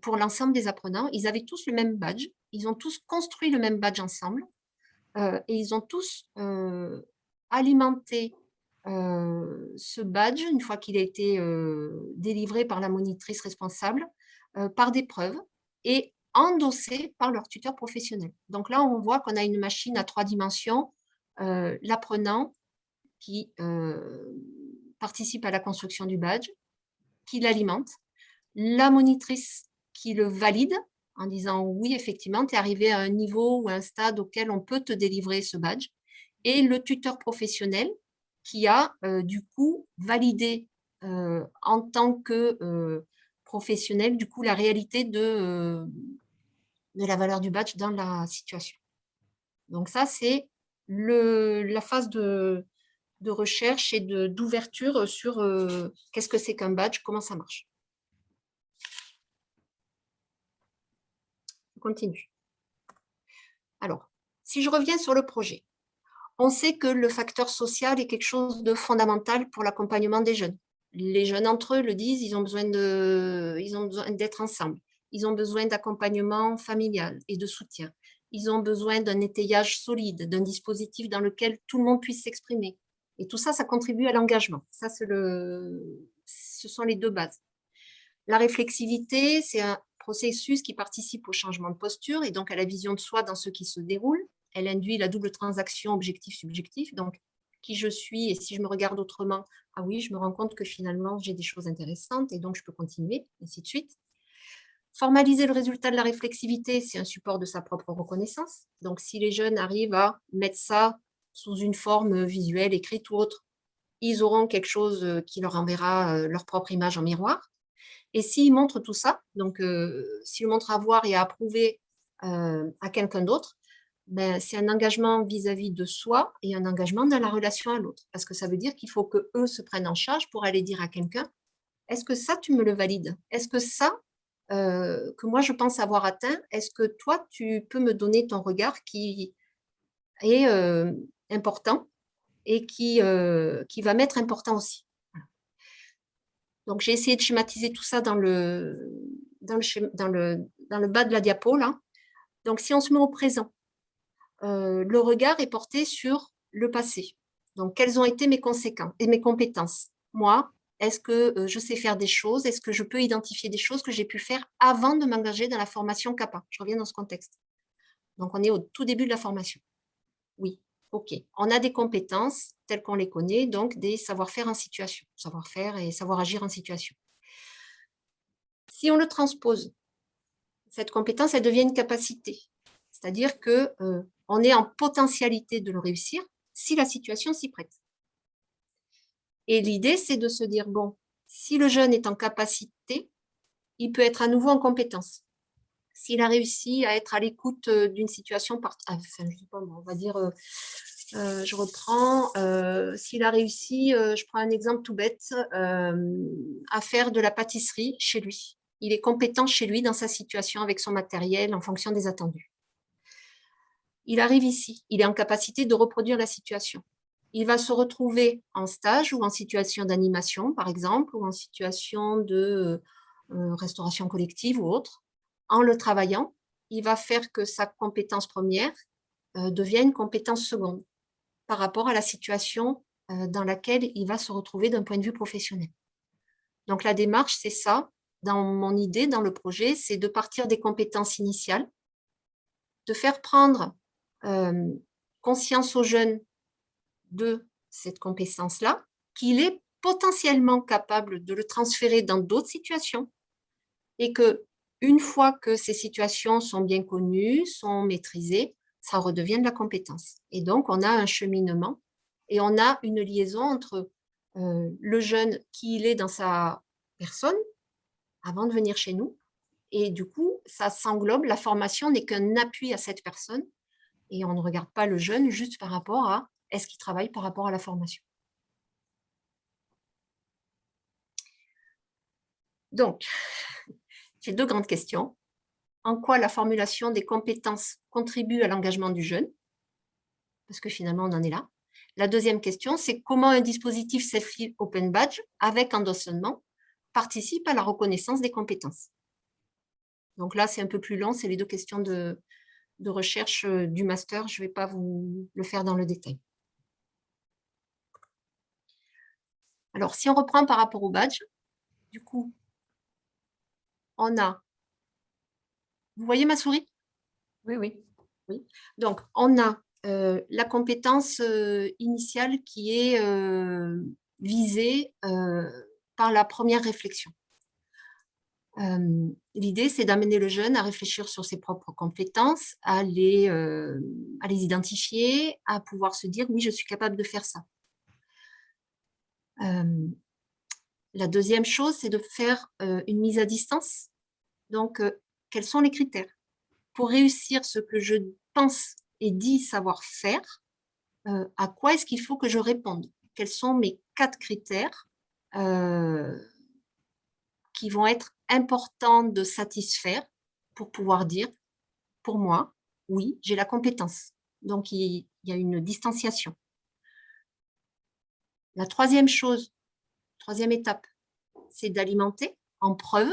pour l'ensemble des apprenants. Ils avaient tous le même badge, ils ont tous construit le même badge ensemble et ils ont tous alimenté ce badge, une fois qu'il a été délivré par la monitrice responsable, par des preuves et endossé par leur tuteur professionnel. Donc là, on voit qu'on a une machine à 3 dimensions, l'apprenant qui participe à la construction du badge, qui l'alimente, la monitrice qui le valide en disant oui, effectivement, tu es arrivé à un niveau ou à un stade auquel on peut te délivrer ce badge, et le tuteur professionnel qui a du coup validé en tant que professionnel du coup la réalité de la valeur du badge dans la situation. Donc ça, c'est la phase de recherche et d'ouverture sur qu'est-ce que c'est qu'un badge, comment ça marche. Je continue. Alors, si je reviens sur le projet, on sait que le facteur social est quelque chose de fondamental pour l'accompagnement des jeunes. Les jeunes entre eux le disent, ils ont besoin d'être ensemble. Ils ont besoin d'accompagnement familial et de soutien. Ils ont besoin d'un étayage solide, d'un dispositif dans lequel tout le monde puisse s'exprimer. Et tout ça, ça contribue à l'engagement. Ça, ce sont les 2 bases. La réflexivité, c'est un processus qui participe au changement de posture et donc à la vision de soi dans ce qui se déroule. Elle induit la double transaction objectif-subjectif. Donc, qui je suis et si je me regarde autrement, ah oui, je me rends compte que finalement, j'ai des choses intéressantes et donc je peux continuer, ainsi de suite. Formaliser le résultat de la réflexivité, c'est un support de sa propre reconnaissance. Donc, si les jeunes arrivent à mettre ça sous une forme visuelle, écrite ou autre, ils auront quelque chose qui leur enverra leur propre image en miroir. Et s'ils montrent tout ça, donc s'ils montrent à voir et à approuver à quelqu'un d'autre, ben, c'est un engagement vis-à-vis de soi et un engagement dans la relation à l'autre. Parce que ça veut dire qu'il faut qu'eux se prennent en charge pour aller dire à quelqu'un, est-ce que ça, tu me le valides? Est-ce que ça, que moi, je pense avoir atteint, est-ce que toi, tu peux me donner ton regard qui est important et qui va m'être important aussi? Donc, j'ai essayé de schématiser tout ça dans le bas de la diapo, là. Donc, si on se met au présent, le regard est porté sur le passé. Donc, quelles ont été mes conséquences et mes compétences? Moi, est-ce que je sais faire des choses? Est-ce que je peux identifier des choses que j'ai pu faire avant de m'engager dans la formation CAPA? Je reviens dans ce contexte. Donc, on est au tout début de la formation. Oui, ok. On a des compétences telles qu'on les connaît, donc des savoir-faire en situation. Savoir-faire et savoir agir en situation. Si on le transpose, cette compétence, elle devient une capacité. C'est-à-dire qu'on est en potentialité de le réussir si la situation s'y prête. Et l'idée, c'est de se dire, bon, si le jeune est en capacité, il peut être à nouveau en compétence. S'il a réussi à être à l'écoute d'une situation, enfin, je sais pas, on va dire, je reprends, s'il a réussi, je prends un exemple tout bête, à faire de la pâtisserie chez lui. Il est compétent chez lui dans sa situation avec son matériel en fonction des attendus. Il arrive ici, il est en capacité de reproduire la situation. Il va se retrouver en stage ou en situation d'animation, par exemple, ou en situation de restauration collective ou autre. En le travaillant, il va faire que sa compétence première devienne une compétence seconde par rapport à la situation dans laquelle il va se retrouver d'un point de vue professionnel. Donc, la démarche, c'est ça. Dans mon idée, dans le projet, c'est de partir des compétences initiales, de faire prendre conscience aux jeunes de cette compétence-là, qu'il est potentiellement capable de le transférer dans d'autres situations et que une fois que ces situations sont bien connues, sont maîtrisées, ça redevient de la compétence. Et donc, on a un cheminement et on a une liaison entre le jeune qui il est dans sa personne avant de venir chez nous. Et du coup, ça s'englobe, la formation n'est qu'un appui à cette personne et on ne regarde pas le jeune juste par rapport à est-ce qu'il travaille par rapport à la formation. Donc, j'ai deux grandes questions. En quoi la formulation des compétences contribue à l'engagement du jeune? Parce que finalement, on en est là. La deuxième question, c'est comment un dispositif Selfie Open Badge avec endossement participe à la reconnaissance des compétences. Donc là, c'est un peu plus long, c'est les deux questions de recherche du master. Je ne vais pas vous le faire dans le détail. Alors, si on reprend par rapport au badge, du coup, on a... Vous voyez ma souris? Oui, oui. Oui. Donc, on a la compétence initiale qui est visée par la première réflexion. L'idée, c'est d'amener le jeune à réfléchir sur ses propres compétences, à les identifier, à pouvoir se dire « oui, je suis capable de faire ça ». La deuxième chose, c'est de faire une mise à distance. Donc, quels sont les critères? Pour réussir ce que je pense et dis savoir faire, à quoi est-ce qu'il faut que je réponde? Quels sont mes 4 critères qui vont être importants de satisfaire pour pouvoir dire, pour moi, oui, j'ai la compétence. Donc, il y a une distanciation. La troisième chose, troisième étape, c'est d'alimenter en preuve.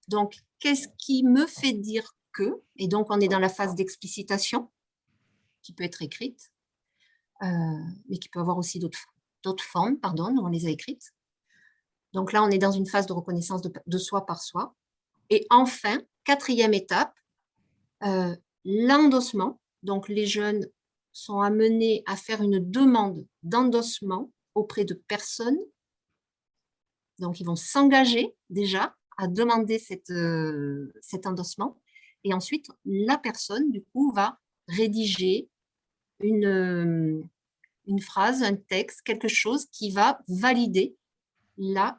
Donc, qu'est-ce qui me fait dire que, et donc on est dans la phase d'explicitation, qui peut être écrite, mais qui peut avoir aussi d'autres formes, pardon, on les a écrites. Donc là, on est dans une phase de reconnaissance de soi par soi. Et enfin, quatrième étape, l'endossement. Donc les jeunes sont amenés à faire une demande d'endossement auprès de personnes. Donc ils vont s'engager déjà à demander cet endossement. Et ensuite, la personne, du coup, va rédiger une phrase, un texte, quelque chose qui va valider la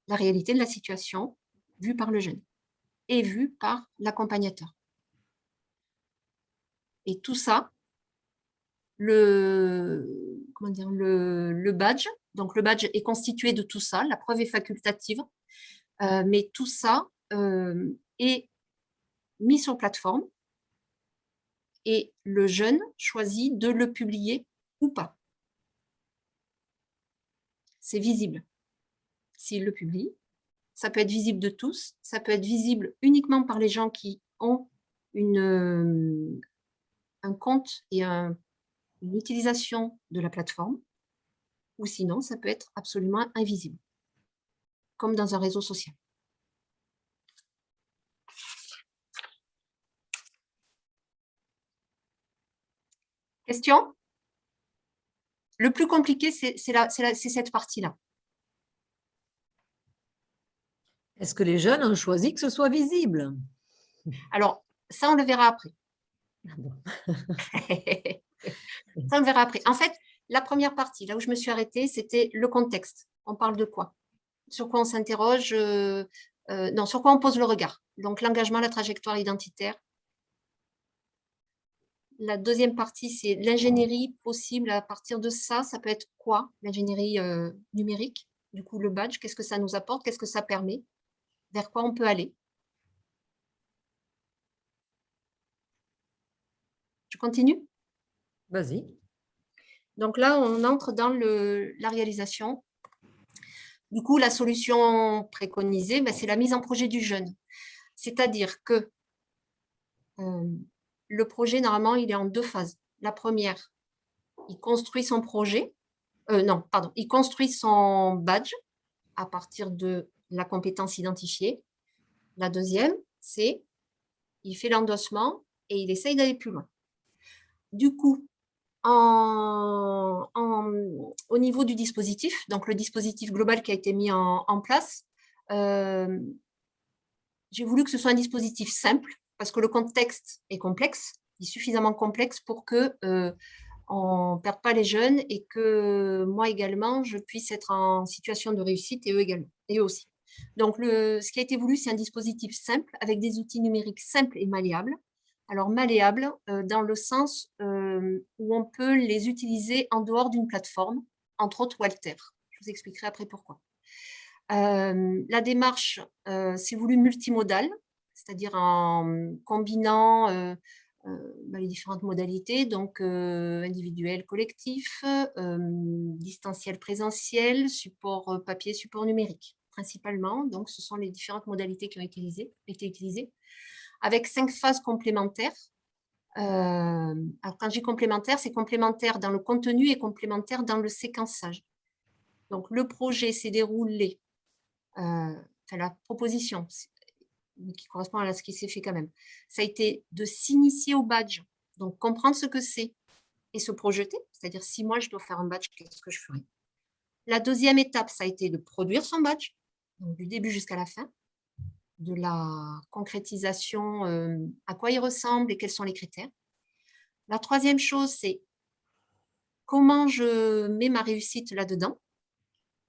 réalité de la situation vue par le jeune et vue par l'accompagnateur. Et tout ça, le badge, donc le badge est constitué de tout ça, la preuve est facultative, mais tout ça est mis sur plateforme et le jeune choisit de le publier ou pas. C'est visible s'il le publie. Ça peut être visible de tous, ça peut être visible uniquement par les gens qui ont un compte et une utilisation de la plateforme, ou sinon, ça peut être absolument invisible, comme dans un réseau social. Question? Le plus compliqué, c'est cette partie-là. Est-ce que les jeunes ont choisi que ce soit visible? Alors, ça, on le verra après. Ah bon. Ça, on le verra après. En fait, la première partie, là où je me suis arrêtée, c'était le contexte. On parle de quoi? Sur quoi on s'interroge? Non, sur quoi on pose le regard? Donc, l'engagement, la trajectoire identitaire. La deuxième partie, c'est l'ingénierie possible à partir de ça. Ça peut être quoi? L'ingénierie numérique. Du coup, le badge, qu'est-ce que ça nous apporte? Qu'est-ce que ça permet? Vers quoi on peut aller? Je continue? Vas-y. Donc là, on entre dans la réalisation. Du coup, la solution préconisée, c'est la mise en projet du jeune. C'est-à-dire que le projet, normalement, il est en 2 phases. La première, il construit son projet. Il construit son badge. à partir de la compétence identifiée. La deuxième, c'est il fait l'endossement et il essaye d'aller plus loin. Du coup, au niveau du dispositif, donc le dispositif global qui a été mis en place, j'ai voulu que ce soit un dispositif simple parce que le contexte est complexe, il est suffisamment complexe pour que on ne perde pas les jeunes et que moi également, je puisse être en situation de réussite et eux également, et eux aussi. Donc, ce qui a été voulu, c'est un dispositif simple avec des outils numériques simples et malléables. Alors, malléables dans le sens où on peut les utiliser en dehors d'une plateforme, entre autres Walter. Je vous expliquerai après pourquoi. La démarche, c'est voulu multimodale, c'est-à-dire en combinant les différentes modalités, donc individuel, collectif, distanciel, présentiel, support papier, support numérique, principalement. Donc, ce sont les différentes modalités qui ont été utilisées, avec 5 phases complémentaires. Alors, quand je dis complémentaire, c'est complémentaire dans le contenu et complémentaire dans le séquençage. Donc, le projet s'est déroulé, la proposition, qui correspond à ce qui s'est fait quand même, ça a été de s'initier au badge, donc comprendre ce que c'est et se projeter, c'est-à-dire si moi je dois faire un badge, qu'est-ce que je ferai? La deuxième étape, ça a été de produire son badge, donc du début jusqu'à la fin, de la concrétisation, à quoi il ressemble et quels sont les critères. La troisième chose, c'est comment je mets ma réussite là-dedans,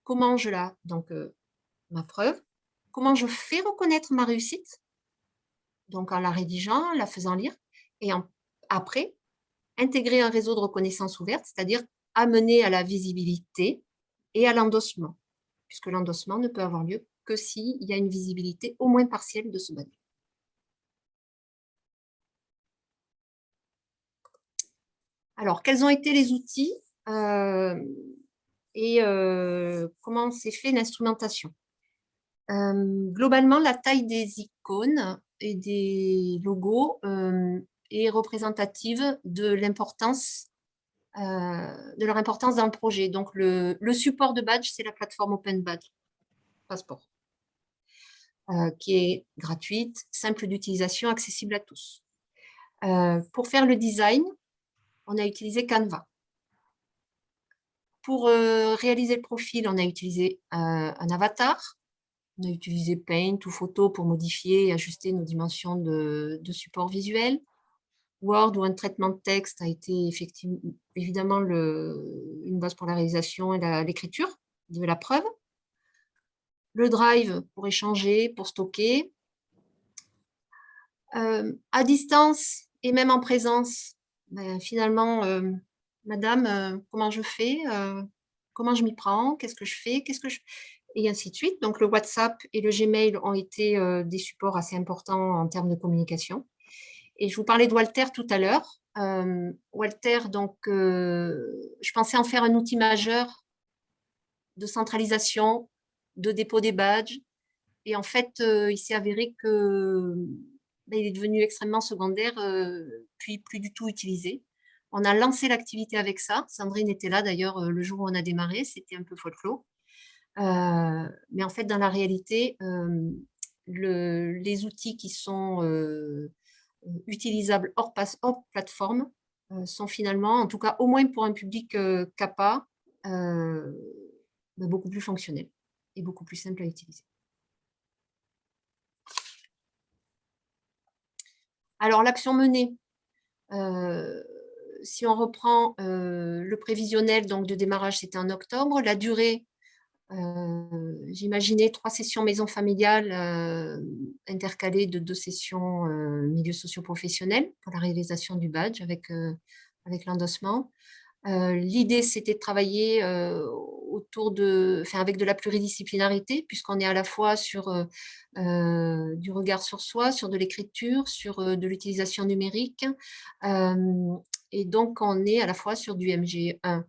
comment je ma preuve, comment je fais reconnaître ma réussite, donc en la rédigeant, la faisant lire, et après, intégrer un réseau de reconnaissance ouverte, c'est-à-dire amener à la visibilité et à l'endossement, puisque l'endossement ne peut avoir lieu que s'il y a une visibilité au moins partielle de ce badge. Alors, quels ont été les outils et comment s'est fait l'instrumentation? Globalement, la taille des icônes et des logos est représentative de l'importance de leur importance dans le projet. Donc, le support de badge, c'est la plateforme Open Badge Passport, qui est gratuite, simple d'utilisation, accessible à tous. Pour faire le design, on a utilisé Canva. Pour réaliser le profil, on a utilisé un avatar. On a utilisé Paint ou Photo pour modifier et ajuster nos dimensions de support visuel. Word ou un traitement de texte a été évidemment une base pour la réalisation et l'écriture de la preuve. Le Drive pour échanger, pour stocker. À distance et même en présence, finalement, madame, comment je fais, comment je m'y prends, qu'est-ce que je fais, et ainsi de suite. Donc, le WhatsApp et le Gmail ont été des supports assez importants en termes de communication. Et je vous parlais de Walter tout à l'heure. Walter, donc, je pensais en faire un outil majeur de centralisation, de dépôt des badges. Et en fait, il s'est avéré que il est devenu extrêmement secondaire, puis plus du tout utilisé. On a lancé l'activité avec ça. Sandrine était là d'ailleurs le jour où on a démarré. C'était un peu folklore. Mais en fait, dans la réalité, les outils qui sont utilisables hors plateforme sont finalement, en tout cas au moins pour un public CAPA, beaucoup plus fonctionnels et beaucoup plus simples à utiliser. Alors, l'action menée, si on reprend le prévisionnel donc, de démarrage, c'était en octobre. La durée, j'imaginais 3 sessions maison familiale intercalées de 2 sessions milieu socio-professionnel pour la réalisation du badge avec l'endossement. L'idée, c'était de travailler avec de la pluridisciplinarité, puisqu'on est à la fois sur du regard sur soi, sur de l'écriture, sur de l'utilisation numérique. Et donc, on est à la fois sur du MG1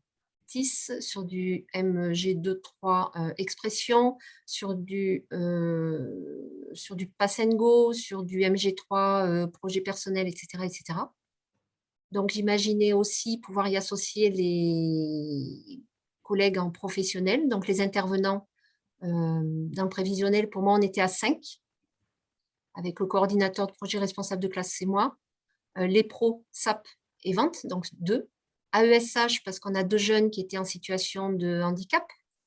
TIS, sur du MG2.3 expression, sur du Pass and Go, sur du MG3 projet personnel, etc., etc. Donc, j'imaginais aussi pouvoir y associer les collègues en professionnel, donc les intervenants Dans le prévisionnel, pour moi, on était à 5, avec le coordinateur de projet responsable de classe, c'est moi. Les pros, SAP et vente, donc 2. AESH, parce qu'on a 2 jeunes qui étaient en situation de handicap,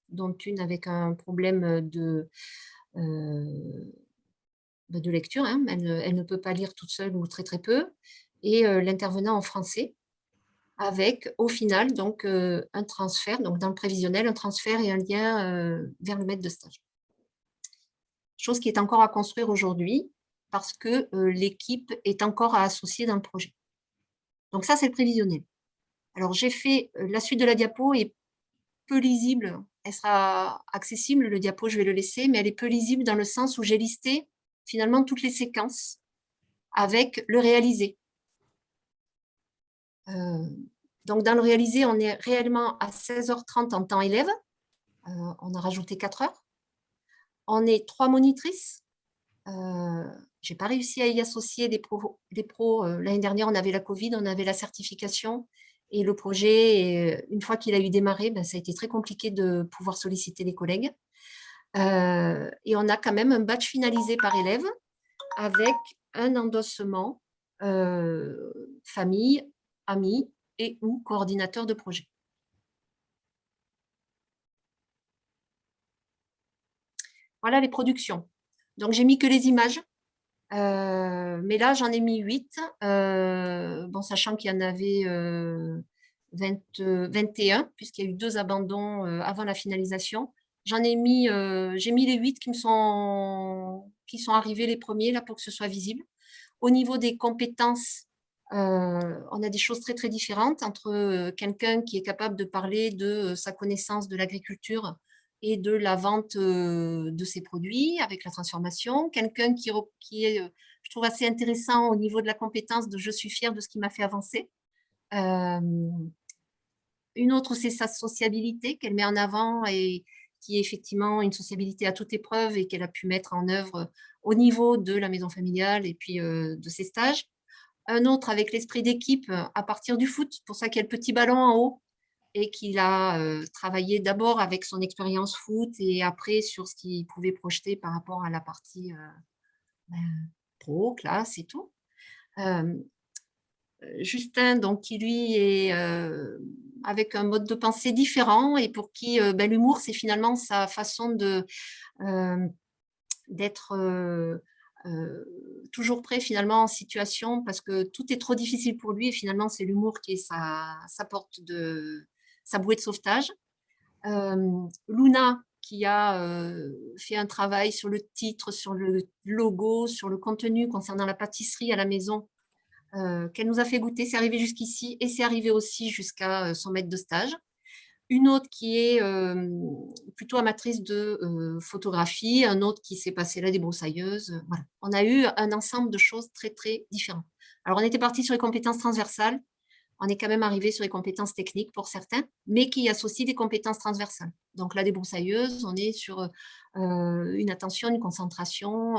dont une avec un problème de lecture. Hein. Elle ne peut pas lire toute seule ou très très peu. Et l'intervenant en français, avec au final donc un transfert, donc dans le prévisionnel, un transfert et un lien vers le maître de stage. Chose qui est encore à construire aujourd'hui parce que l'équipe est encore à associer dans le projet. Donc ça, c'est le prévisionnel. Alors j'ai fait, la suite de la diapo est peu lisible. Elle sera accessible, le diapo, je vais le laisser, mais elle est peu lisible dans le sens où j'ai listé finalement toutes les séquences avec le réalisé. Donc, dans le réalisé, on est réellement à 16h30 en temps élève. On a rajouté 4 heures. On est 3 monitrices. Je n'ai pas réussi à y associer des pros. L'année dernière, on avait la Covid, on avait la certification. Et le projet, une fois qu'il a eu démarré, ben, ça a été très compliqué de pouvoir solliciter les collègues. Et on a quand même un badge finalisé par élève avec un endossement famille, amis et ou coordinateur de projet. Voilà les productions. Donc, j'ai mis que les images. Mais là, j'en ai mis 8. Bon, sachant qu'il y en avait 21, puisqu'il y a eu 2 abandons avant la finalisation. J'ai mis les 8 qui sont arrivés les premiers, là, pour que ce soit visible. Au niveau des compétences, on a des choses très, très différentes entre quelqu'un qui est capable de parler de sa connaissance de l'agriculture et de la vente de ses produits avec la transformation. Quelqu'un qui est, je trouve, assez intéressant au niveau de la compétence de « je suis fière de ce qui m'a fait avancer ». Une autre, c'est sa sociabilité qu'elle met en avant et qui est effectivement une sociabilité à toute épreuve et qu'elle a pu mettre en œuvre au niveau de la maison familiale et puis de ses stages. Un autre avec l'esprit d'équipe à partir du foot, pour ça qu'il y a le petit ballon en haut et qu'il a travaillé d'abord avec son expérience foot et après sur ce qu'il pouvait projeter par rapport à la partie pro, classe et tout. Justin, donc, qui lui est avec un mode de pensée différent et pour qui l'humour, c'est finalement sa façon d'être toujours prêt finalement en situation parce que tout est trop difficile pour lui et finalement c'est l'humour qui est sa bouée de sauvetage. Luna qui a fait un travail sur le titre, sur le logo, sur le contenu concernant la pâtisserie à la maison qu'elle nous a fait goûter, c'est arrivé jusqu'ici et c'est arrivé aussi jusqu'à son maître de stage. Une autre qui est plutôt amatrice de photographie, un autre qui s'est passé la débroussailleuse. Voilà. On a eu un ensemble de choses très, très différentes. Alors, on était parti sur les compétences transversales. On est quand même arrivé sur les compétences techniques pour certains, mais qui associent des compétences transversales. Donc, la débroussailleuse, on est sur une attention, une concentration,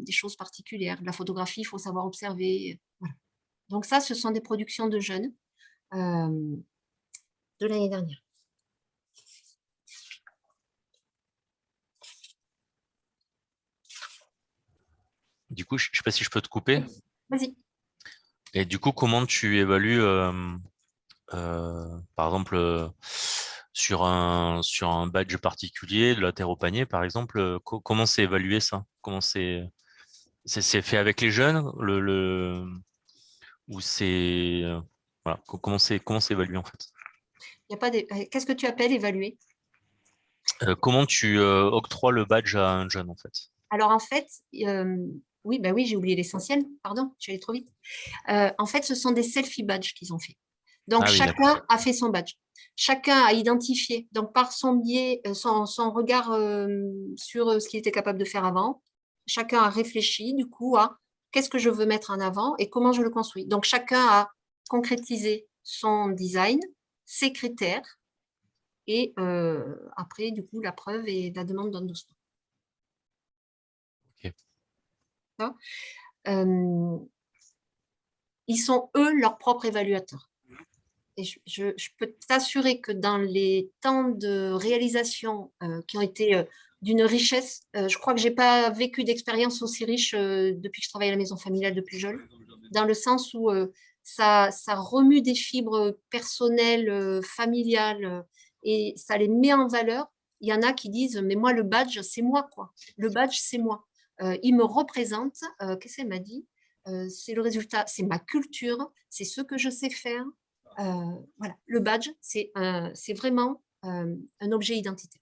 des choses particulières. La photographie, il faut savoir observer. Voilà. Donc, ça, ce sont des productions de jeunes de l'année dernière. Du coup, je ne sais pas si je peux te couper. Vas-y. Et du coup, comment tu évalues, par exemple, sur un badge particulier, de la terre au panier, par exemple, comment c'est évalué ça? Comment c'est fait avec les jeunes ou c'est voilà, comment c'est évalué en fait? Il y a pas Qu'est-ce que tu appelles évaluer? Comment tu octroies le badge à un jeune en fait? Alors en fait, oui, j'ai oublié l'essentiel, pardon, je suis allée trop vite. En fait, ce sont des selfie badges qu'ils ont fait. Donc, oui, chacun a fait son badge. Chacun a identifié, donc par son biais, son regard sur ce qu'il était capable de faire avant, chacun a réfléchi du coup à qu'est-ce que je veux mettre en avant et comment je le construis. Donc, chacun a concrétisé son design, ses critères et après, du coup, la preuve et la demande d'endossement. Ils sont, eux, leurs propres évaluateurs. Et je peux t'assurer que dans les temps de réalisation qui ont été d'une richesse. Je crois que je n'ai pas vécu d'expérience aussi riche depuis que je travaille à la maison familiale de Pujol, dans le sens où ça remue des fibres personnelles, familiales, et ça les met en valeur. Il y en a qui disent, mais moi, le badge, c'est moi, quoi. Le badge, c'est moi. Il me représente. Qu'est-ce qu'elle m'a dit? C'est le résultat, c'est ma culture, c'est ce que je sais faire. Voilà. Le badge, c'est vraiment un objet identitaire.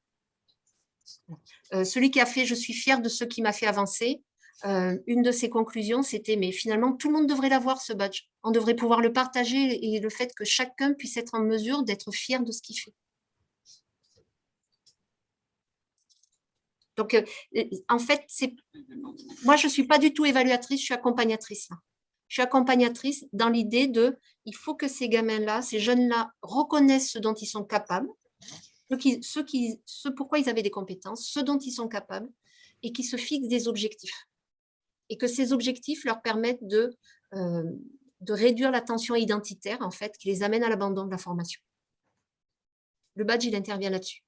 Celui qui a fait « Je suis fier de ce qui m'a fait avancer », une de ses conclusions, c'était « Mais finalement, tout le monde devrait l'avoir, ce badge. On devrait pouvoir le partager et le fait que chacun puisse être en mesure d'être fier de ce qu'il fait. » Donc, en fait, moi, je ne suis pas du tout évaluatrice, je suis accompagnatrice. Je suis accompagnatrice dans l'idée de « Il faut que ces gamins-là, ces jeunes-là reconnaissent ce dont ils sont capables, ce pourquoi ils avaient des compétences, ce dont ils sont capables, et qui se fixent des objectifs. Et que ces objectifs leur permettent de réduire la tension identitaire, en fait, qui les amène à l'abandon de la formation. Le badge, il intervient là-dessus.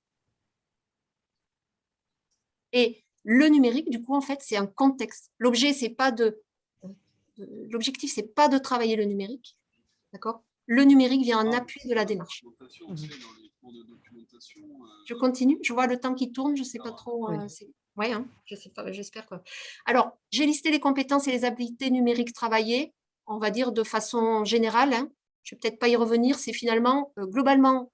Et le numérique, du coup, en fait, c'est un contexte. L'objectif, c'est pas de travailler le numérique, d'accord? Le numérique vient en appui de la démarche. Je continue, je vois le temps qui tourne, je ne sais pas trop. Oui, hein, je sais pas, j'espère que. Alors, j'ai listé les compétences et les habiletés numériques travaillées, on va dire de façon générale. Hein. Je ne vais peut-être pas y revenir. C'est finalement, globalement,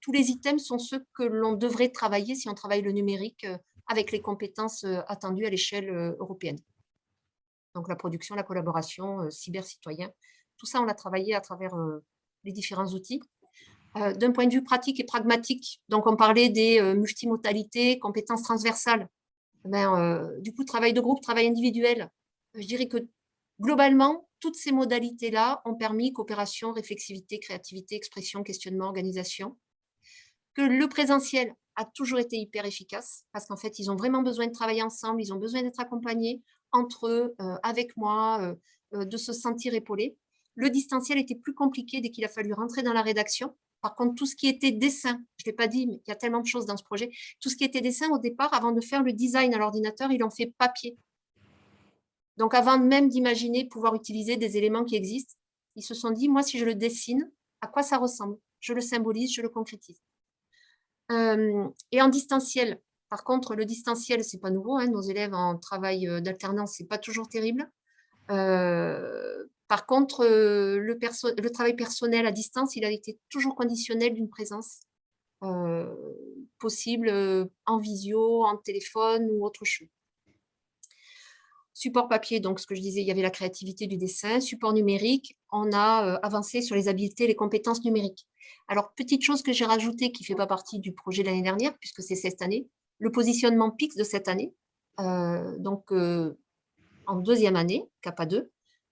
tous les items sont ceux que l'on devrait travailler si on travaille le numérique avec les compétences attendues à l'échelle européenne. Donc, la production, la collaboration, cyber-citoyen. Tout ça, on l'a travaillé à travers les différents outils. D'un point de vue pratique et pragmatique, donc on parlait des multimodalités, compétences transversales. Du coup, travail de groupe, travail individuel. Je dirais que globalement, toutes ces modalités-là ont permis coopération, réflexivité, créativité, expression, questionnement, organisation. Que le présentiel a toujours été hyper efficace parce qu'en fait, ils ont vraiment besoin de travailler ensemble, ils ont besoin d'être accompagnés entre eux, avec moi, de se sentir épaulés. Le distanciel était plus compliqué dès qu'il a fallu rentrer dans la rédaction. Par contre, tout ce qui était dessin, je ne l'ai pas dit, mais il y a tellement de choses dans ce projet, tout ce qui était dessin, au départ, avant de faire le design à l'ordinateur, ils l'ont fait papier. Donc, avant même d'imaginer pouvoir utiliser des éléments qui existent, ils se sont dit, moi, si je le dessine, à quoi ça ressemble? Je le symbolise, je le concrétise. Et en distanciel, par contre, le distanciel, ce n'est pas nouveau. Hein, nos élèves en travail d'alternance, ce n'est pas toujours terrible. Par contre, le travail personnel à distance, il a été toujours conditionnel d'une présence possible en visio, en téléphone ou autre chose. Support papier, donc ce que je disais, il y avait la créativité du dessin. Support numérique, on a avancé sur les habiletés et les compétences numériques. Alors, petite chose que j'ai rajoutée qui ne fait pas partie du projet de l'année dernière, puisque c'est cette année, le positionnement PIX de cette année, donc en deuxième année, CAPA 2,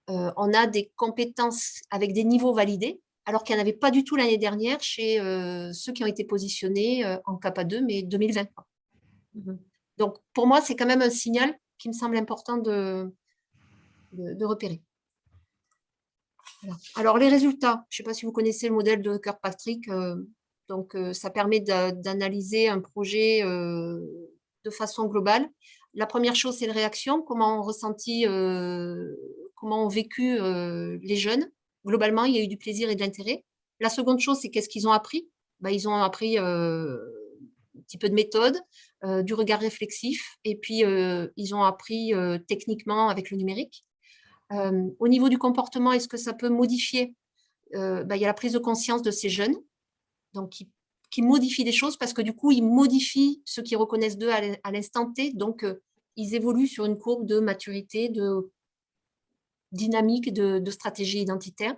on a des compétences avec des niveaux validés, alors qu'il n'y en avait pas du tout l'année dernière chez ceux qui ont été positionnés en CAPA 2, mais 2020. Donc, pour moi, c'est quand même un signal qui me semble important de repérer. Voilà. Alors, les résultats, je ne sais pas si vous connaissez le modèle de Kirkpatrick, donc ça permet d'analyser un projet de façon globale. La première chose, c'est les réactions, comment ont ressenti, comment ont vécu les jeunes. Globalement, il y a eu du plaisir et de l'intérêt. La seconde chose, c'est qu'est-ce qu'ils ont appris? Ils ont appris un petit peu de méthode, du regard réflexif, et puis ils ont appris techniquement avec le numérique. Au niveau du comportement, est-ce que ça peut modifier? Il y a la prise de conscience de ces jeunes, donc qui modifient des choses parce que du coup, ils modifient ce qu'ils reconnaissent d'eux à l'instant T, donc ils évoluent sur une courbe de maturité, de dynamique, de stratégie identitaire.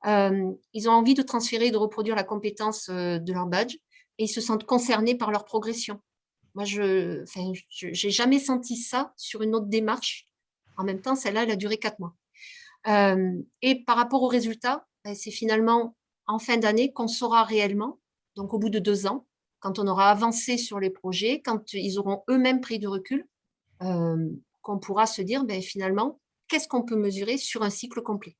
Ils ont envie de transférer, de reproduire la compétence de leur badge et ils se sentent concernés par leur progression. Moi, je n'ai jamais senti ça sur une autre démarche. En même temps, celle-là, elle a duré 4 mois. Et par rapport aux résultats, c'est finalement en fin d'année qu'on saura réellement, donc au bout de 2 ans, quand on aura avancé sur les projets, quand ils auront eux-mêmes pris du recul, qu'on pourra se dire, finalement, qu'est-ce qu'on peut mesurer sur un cycle complet?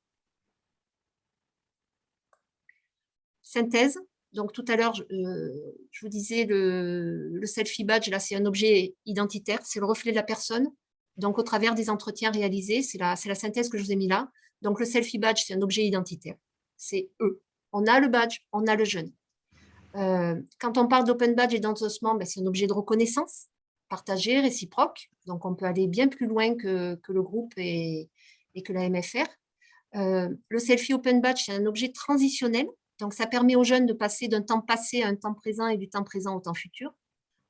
Synthèse, Donc, tout à l'heure, je vous disais, le selfie badge, là, c'est un objet identitaire, c'est le reflet de la personne. Donc, au travers des entretiens réalisés, c'est la synthèse que je vous ai mis là. Donc, le selfie badge, c'est un objet identitaire. C'est eux. On a le badge, on a le jeune. Quand on parle d'open badge et d'endossement, ben, c'est un objet de reconnaissance, partagé, réciproque. Donc, on peut aller bien plus loin que le groupe et que la MFR. Le selfie open badge, c'est un objet transitionnel. Donc, ça permet aux jeunes de passer d'un temps passé à un temps présent et du temps présent au temps futur,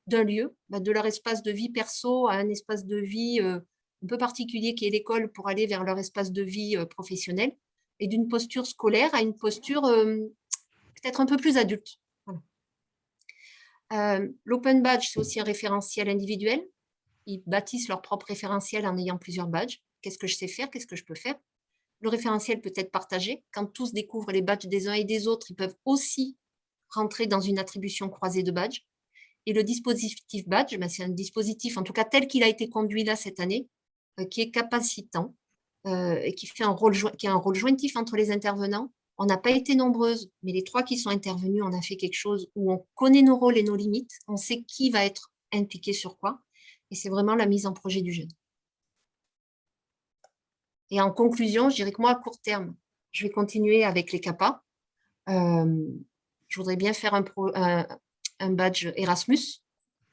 d'un lieu, de leur espace de vie perso à un espace de vie un peu particulier qui est l'école pour aller vers leur espace de vie professionnel, et d'une posture scolaire à une posture peut-être un peu plus adulte. Voilà. L'open badge, c'est aussi un référentiel individuel. Ils bâtissent leur propre référentiel en ayant plusieurs badges. Qu'est-ce que je sais faire? Qu'est-ce que je peux faire? Le référentiel peut être partagé. Quand tous découvrent les badges des uns et des autres, ils peuvent aussi rentrer dans une attribution croisée de badges. Et le dispositif badge, c'est un dispositif, en tout cas tel qu'il a été conduit là cette année, qui est capacitant et qui a un rôle jointif entre les intervenants. On n'a pas été nombreuses, mais les 3 qui sont intervenus, on a fait quelque chose où on connaît nos rôles et nos limites, on sait qui va être impliqué sur quoi, et c'est vraiment la mise en projet du jeune. Et en conclusion, je dirais que moi, à court terme, je vais continuer avec les CAPA. Je voudrais bien faire un badge Erasmus,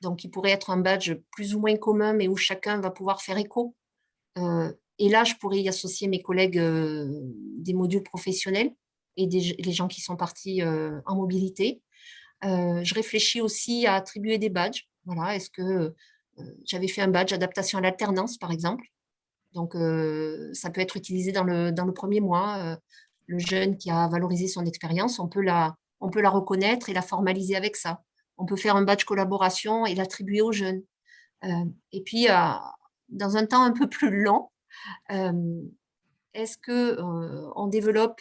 donc il pourrait être un badge plus ou moins commun, mais où chacun va pouvoir faire écho. Et là, je pourrais y associer mes collègues des modules professionnels et les gens qui sont partis en mobilité. Je réfléchis aussi à attribuer des badges. Voilà, est-ce que j'avais fait un badge adaptation à l'alternance, par exemple. Donc, ça peut être utilisé dans le premier mois. Le jeune qui a valorisé son expérience, on peut la reconnaître et la formaliser avec ça. On peut faire un badge collaboration et l'attribuer aux jeunes. Et puis, dans un temps un peu plus long, est-ce qu'on développe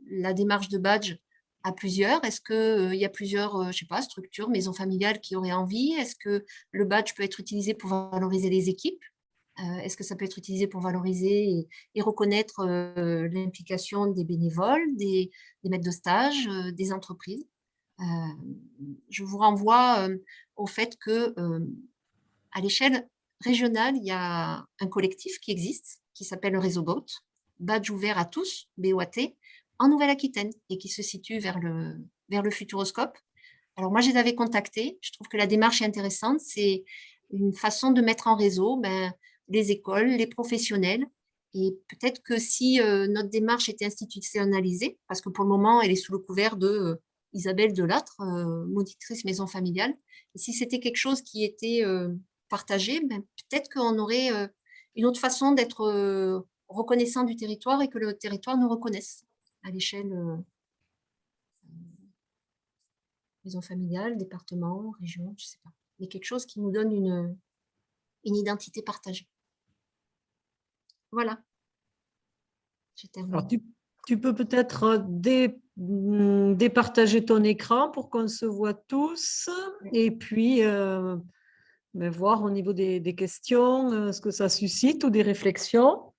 la démarche de badge à plusieurs? Est-ce qu'il y a plusieurs, je sais pas, structures, maisons familiales qui auraient envie? Est-ce que le badge peut être utilisé pour valoriser les équipes? Est-ce que ça peut être utilisé pour valoriser et reconnaître l'implication des bénévoles, des maîtres de stage, des entreprises? Je vous renvoie au fait que à l'échelle régionale, il y a un collectif qui existe, qui s'appelle le réseau BOAT, badge ouvert à tous, BOAT, en Nouvelle-Aquitaine, et qui se situe vers le Futuroscope. Alors moi, je les avais contactés. Je trouve que la démarche est intéressante. C'est une façon de mettre en réseau les écoles, les professionnels. Et peut-être que si notre démarche était institutionnalisée, parce que pour le moment, elle est sous le couvert de Isabelle Delattre, monitrice maison familiale, et si c'était quelque chose qui était partagé, peut-être qu'on aurait une autre façon d'être reconnaissant du territoire et que le territoire nous reconnaisse à l'échelle maison familiale, département, région, je ne sais pas. Mais quelque chose qui nous donne une identité partagée. Voilà. J'ai terminé. Alors, tu peux peut-être départager ton écran pour qu'on se voit tous et puis voir au niveau des questions ce que ça suscite ou des réflexions.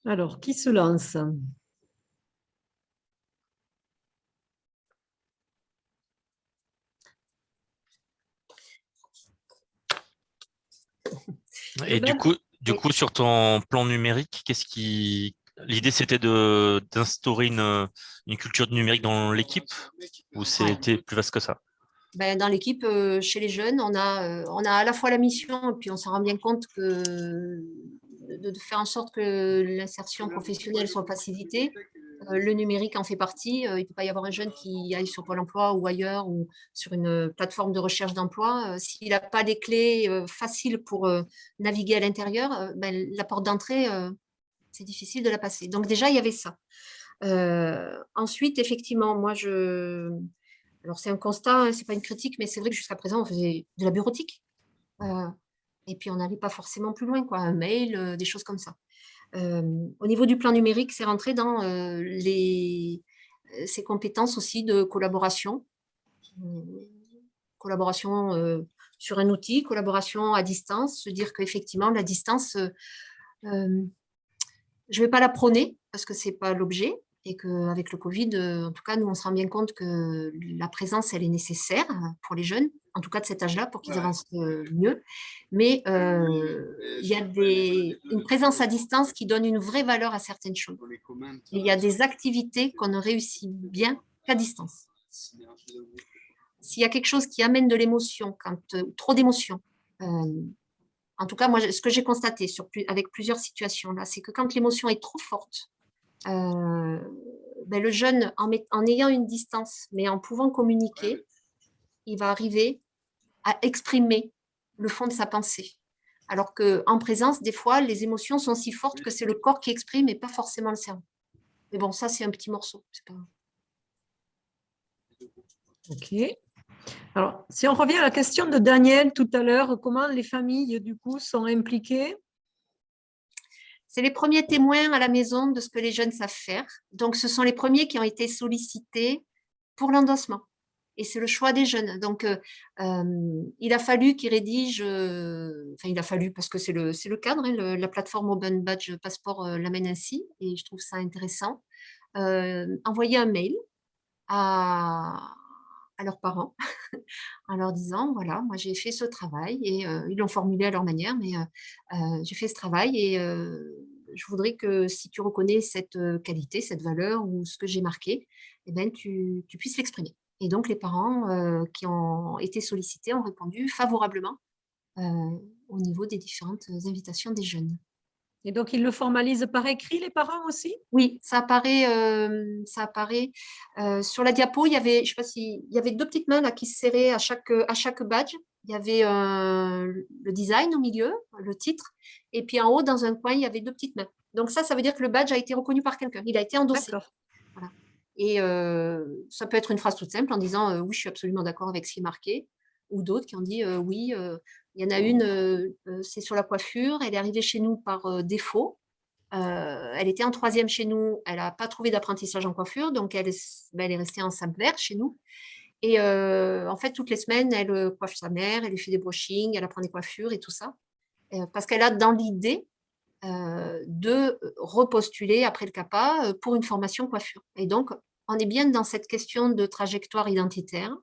Alors, qui se lance? Et du coup, sur ton plan numérique, l'idée c'était d'instaurer une culture du numérique dans l'équipe, ou c'était plus vaste que ça? Dans l'équipe, chez les jeunes, on a à la fois la mission, et puis on s'en rend bien compte que de faire en sorte que l'insertion professionnelle soit facilitée. Le numérique en fait partie. Il ne peut pas y avoir un jeune qui aille sur Pôle emploi ou ailleurs ou sur une plateforme de recherche d'emploi. S'il n'a pas les clés faciles pour naviguer à l'intérieur, la porte d'entrée, c'est difficile de la passer. Donc déjà, il y avait ça. Ensuite, effectivement, moi, alors c'est un constat, ce n'est pas une critique, mais c'est vrai que jusqu'à présent, on faisait de la bureautique. Et puis, on n'allait pas forcément plus loin, quoi. Un mail, des choses comme ça. Au niveau du plan numérique, c'est rentré dans ces compétences aussi de collaboration. Collaboration sur un outil, collaboration à distance, se dire qu'effectivement, la distance, je ne vais pas la prôner parce que ce n'est pas l'objet, et qu'avec le Covid, en tout cas, nous, on se rend bien compte que la présence, elle est nécessaire pour les jeunes, en tout cas de cet âge-là, pour qu'ils avancent mieux. Mais il y a une présence à distance qui donne une vraie valeur à certaines choses. Et il y a des activités qu'on ne réussit bien qu'à distance. S'il y a quelque chose qui amène de l'émotion, trop d'émotion, en tout cas, moi, ce que j'ai constaté avec plusieurs situations, là, c'est que quand l'émotion est trop forte, le jeune, en ayant une distance, mais en pouvant communiquer, il va arriver à exprimer le fond de sa pensée. Alors qu'en présence, des fois, les émotions sont si fortes que c'est le corps qui exprime et pas forcément le cerveau. Mais bon, ça, c'est un petit morceau. C'est pas... Ok. Alors, si on revient à la question de Daniel tout à l'heure, comment les familles, du coup, sont impliquées? C'est les premiers témoins à la maison de ce que les jeunes savent faire. Donc, ce sont les premiers qui ont été sollicités pour l'endossement. Et c'est le choix des jeunes. Donc, il a fallu qu'ils rédigent, enfin, il a fallu parce que c'est le cadre, hein, la plateforme Open Badge Passport l'amène ainsi, et je trouve ça intéressant. Envoyer un mail à leurs parents en leur disant, voilà, moi j'ai fait ce travail, et ils l'ont formulé à leur manière, mais j'ai fait ce travail et je voudrais que si tu reconnais cette qualité, cette valeur ou ce que j'ai marqué, eh ben, tu puisses l'exprimer. Et donc, les parents qui ont été sollicités ont répondu favorablement au niveau des différentes invitations des jeunes. Et donc, ils le formalisent par écrit, les parents aussi? Oui, ça apparaît sur la diapo. Il y avait, je sais pas si, il y avait 2 petites mains là, qui se serraient à chaque badge. Il y avait le design au milieu, le titre, et puis en haut, dans un coin, il y avait 2 petites mains. Donc ça veut dire que le badge a été reconnu par quelqu'un. Il a été endossé. Voilà. Et ça peut être une phrase toute simple en disant oui, je suis absolument d'accord avec ce qui est marqué, ou d'autres qui ont dit oui, il y en a une, c'est sur la coiffure, elle est arrivée chez nous par défaut, elle était en 3e chez nous, elle n'a pas trouvé d'apprentissage en coiffure, donc elle est restée en sable vert chez nous. Et en fait, toutes les semaines, elle coiffe sa mère, elle lui fait des brushings, elle apprend des coiffures et tout ça, parce qu'elle a dans l'idée de repostuler après le CAPA pour une formation coiffure. Et donc, on est bien dans cette question de trajectoire identitaire,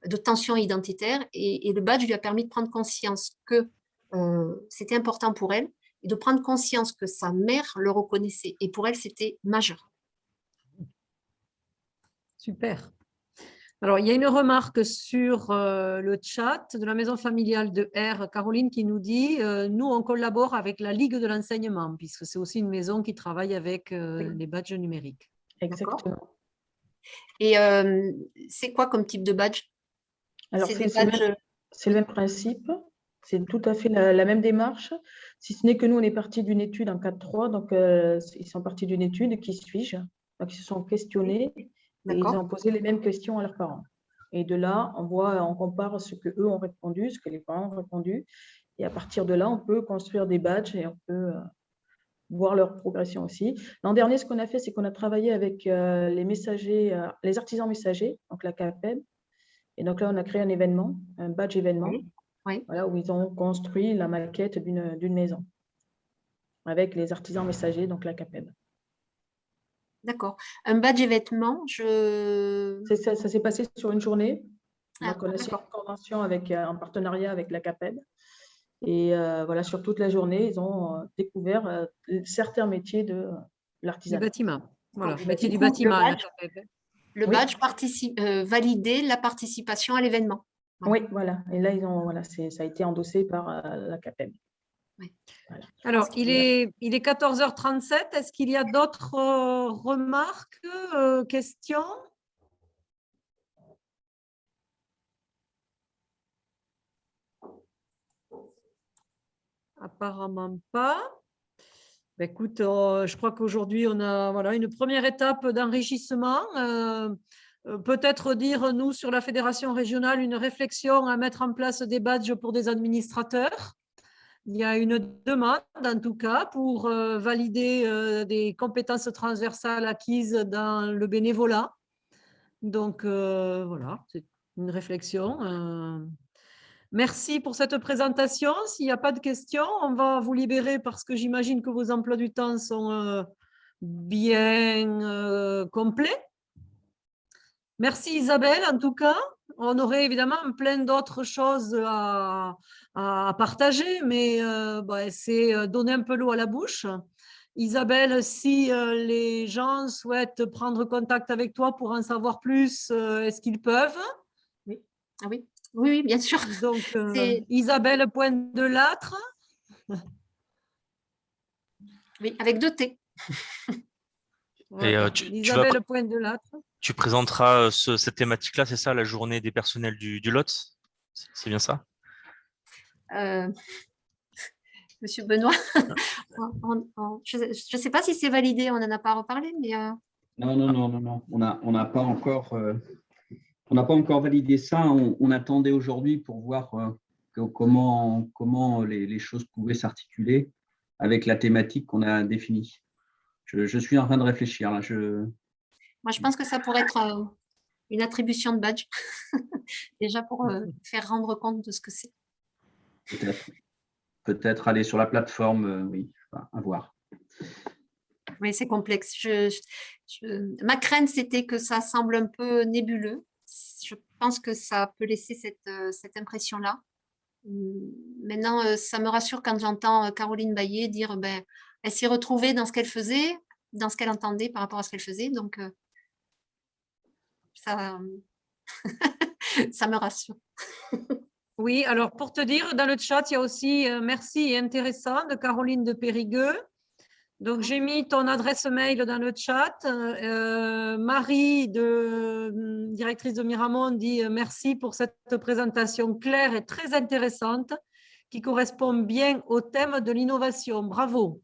de tension identitaire, et le badge lui a permis de prendre conscience que c'était important pour elle, et de prendre conscience que sa mère le reconnaissait. Et pour elle, c'était majeur. Super. Alors, il y a une remarque sur le chat de la maison familiale de R, Caroline, qui nous dit nous, on collabore avec la Ligue de l'enseignement, puisque c'est aussi une maison qui travaille avec les badges numériques. Exactement. Et c'est quoi comme type de badge? Alors, c'est le même principe. C'est tout à fait la même démarche, si ce n'est que nous, on est parti d'une étude en 4.3, donc ils sont partis d'une étude, qui suis-je? Donc, ils se sont questionnés et ils ont posé les mêmes questions à leurs parents. Et de là, on compare ce qu'eux ont répondu, ce que les parents ont répondu, et à partir de là, on peut construire des badges et on peut voir leur progression aussi. L'an dernier, ce qu'on a fait, c'est qu'on a travaillé avec les messagers, les artisans messagers, donc la CAPEB, et donc là, on a créé un événement, un badge événement. Oui. Voilà, où ils ont construit la maquette d'une maison avec les artisans messagers, donc la CAPEB. D'accord. Un badge événement, ça s'est passé sur une journée. Donc, on a signé une convention en partenariat avec la CAPEB. Et voilà, sur toute la journée, ils ont découvert certains métiers de l'artisanat. Du bâtiment. Voilà, métier du bâtiment. Le badge validait la participation à l'événement. Oui, voilà. Et là, ça a été endossé par la CAPEB. Oui. Voilà. Alors, il est 14h37. Est-ce qu'il y a d'autres remarques, questions? Apparemment pas. Écoute, je crois qu'aujourd'hui, on a une première étape d'enrichissement. Peut-être dire, nous, sur la fédération régionale, une réflexion à mettre en place des badges pour des administrateurs. Il y a une demande, en tout cas, pour valider des compétences transversales acquises dans le bénévolat. Donc, voilà, c'est une réflexion. Merci pour cette présentation. S'il n'y a pas de questions, on va vous libérer parce que j'imagine que vos emplois du temps sont bien complet. Merci Isabelle, en tout cas. On aurait évidemment plein d'autres choses à partager, mais c'est donner un peu l'eau à la bouche. Isabelle, si les gens souhaitent prendre contact avec toi pour en savoir plus, est-ce qu'ils peuvent? Oui. Ah oui. Oui, bien sûr. Donc, Isabelle.Delattre. Oui, avec 2 T. Voilà. Isabelle.Delattre. Tu présenteras cette thématique-là, c'est ça, la journée des personnels du Lot? C'est bien ça? Monsieur Benoît, je ne sais pas si c'est validé, on n'en a pas reparlé, mais… Non. On n'a pas encore validé ça. On attendait aujourd'hui pour voir comment les choses pouvaient s'articuler avec la thématique qu'on a définie. Je suis en train de réfléchir là. Moi, je pense que ça pourrait être une attribution de badge, déjà pour faire rendre compte de ce que c'est. Peut-être aller sur la plateforme, oui, à voir. Oui, c'est complexe. Ma crainte, c'était que ça semble un peu nébuleux. Je pense que ça peut laisser cette impression-là. Maintenant, ça me rassure quand j'entends Caroline Baillet dire elle s'y retrouvait dans ce qu'elle faisait, dans ce qu'elle entendait par rapport à ce qu'elle faisait. Donc, ça, ça me rassure. Oui, alors pour te dire, dans le chat, il y a aussi merci et intéressant de Caroline de Périgueux. Donc, j'ai mis ton adresse mail dans le chat. Marie, directrice de Miramont, dit merci pour cette présentation claire et très intéressante qui correspond bien au thème de l'innovation. Bravo.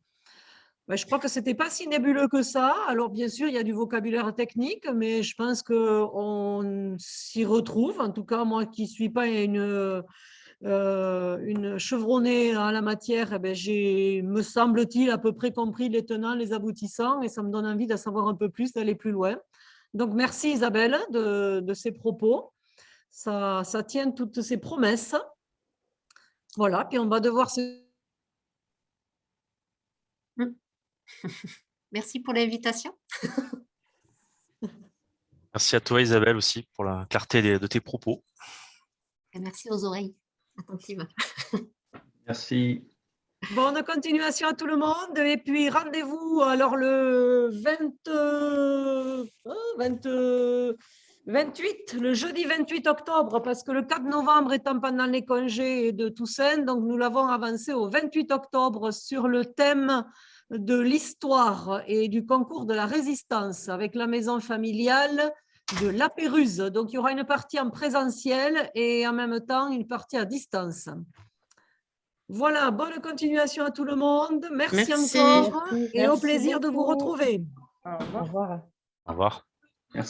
Je crois que ce n'était pas si nébuleux que ça. Alors, bien sûr, il y a du vocabulaire technique, mais je pense qu'on s'y retrouve. En tout cas, moi qui ne suis pas une chevronnée en la matière, j'ai, me semble-t-il, à peu près compris les tenants, les aboutissants, et ça me donne envie d'en savoir un peu plus, d'aller plus loin. Donc, merci Isabelle de ces propos. Ça tient toutes ces promesses. Voilà, puis on va devoir se… Merci pour l'invitation. Merci à toi Isabelle aussi pour la clarté de tes propos. Et merci aux oreilles attentives. Merci. Bonne continuation à tout le monde et puis rendez-vous alors le 28, le jeudi 28 octobre, parce que le 4 novembre étant pendant les congés de Toussaint, donc nous l'avons avancé au 28 octobre sur le thème de l'histoire et du concours de la résistance avec la maison familiale de La Péruse. Donc, il y aura une partie en présentiel et en même temps une partie à distance. Voilà, bonne continuation à tout le monde. Merci encore et au plaisir de vous retrouver. Au revoir. Au revoir.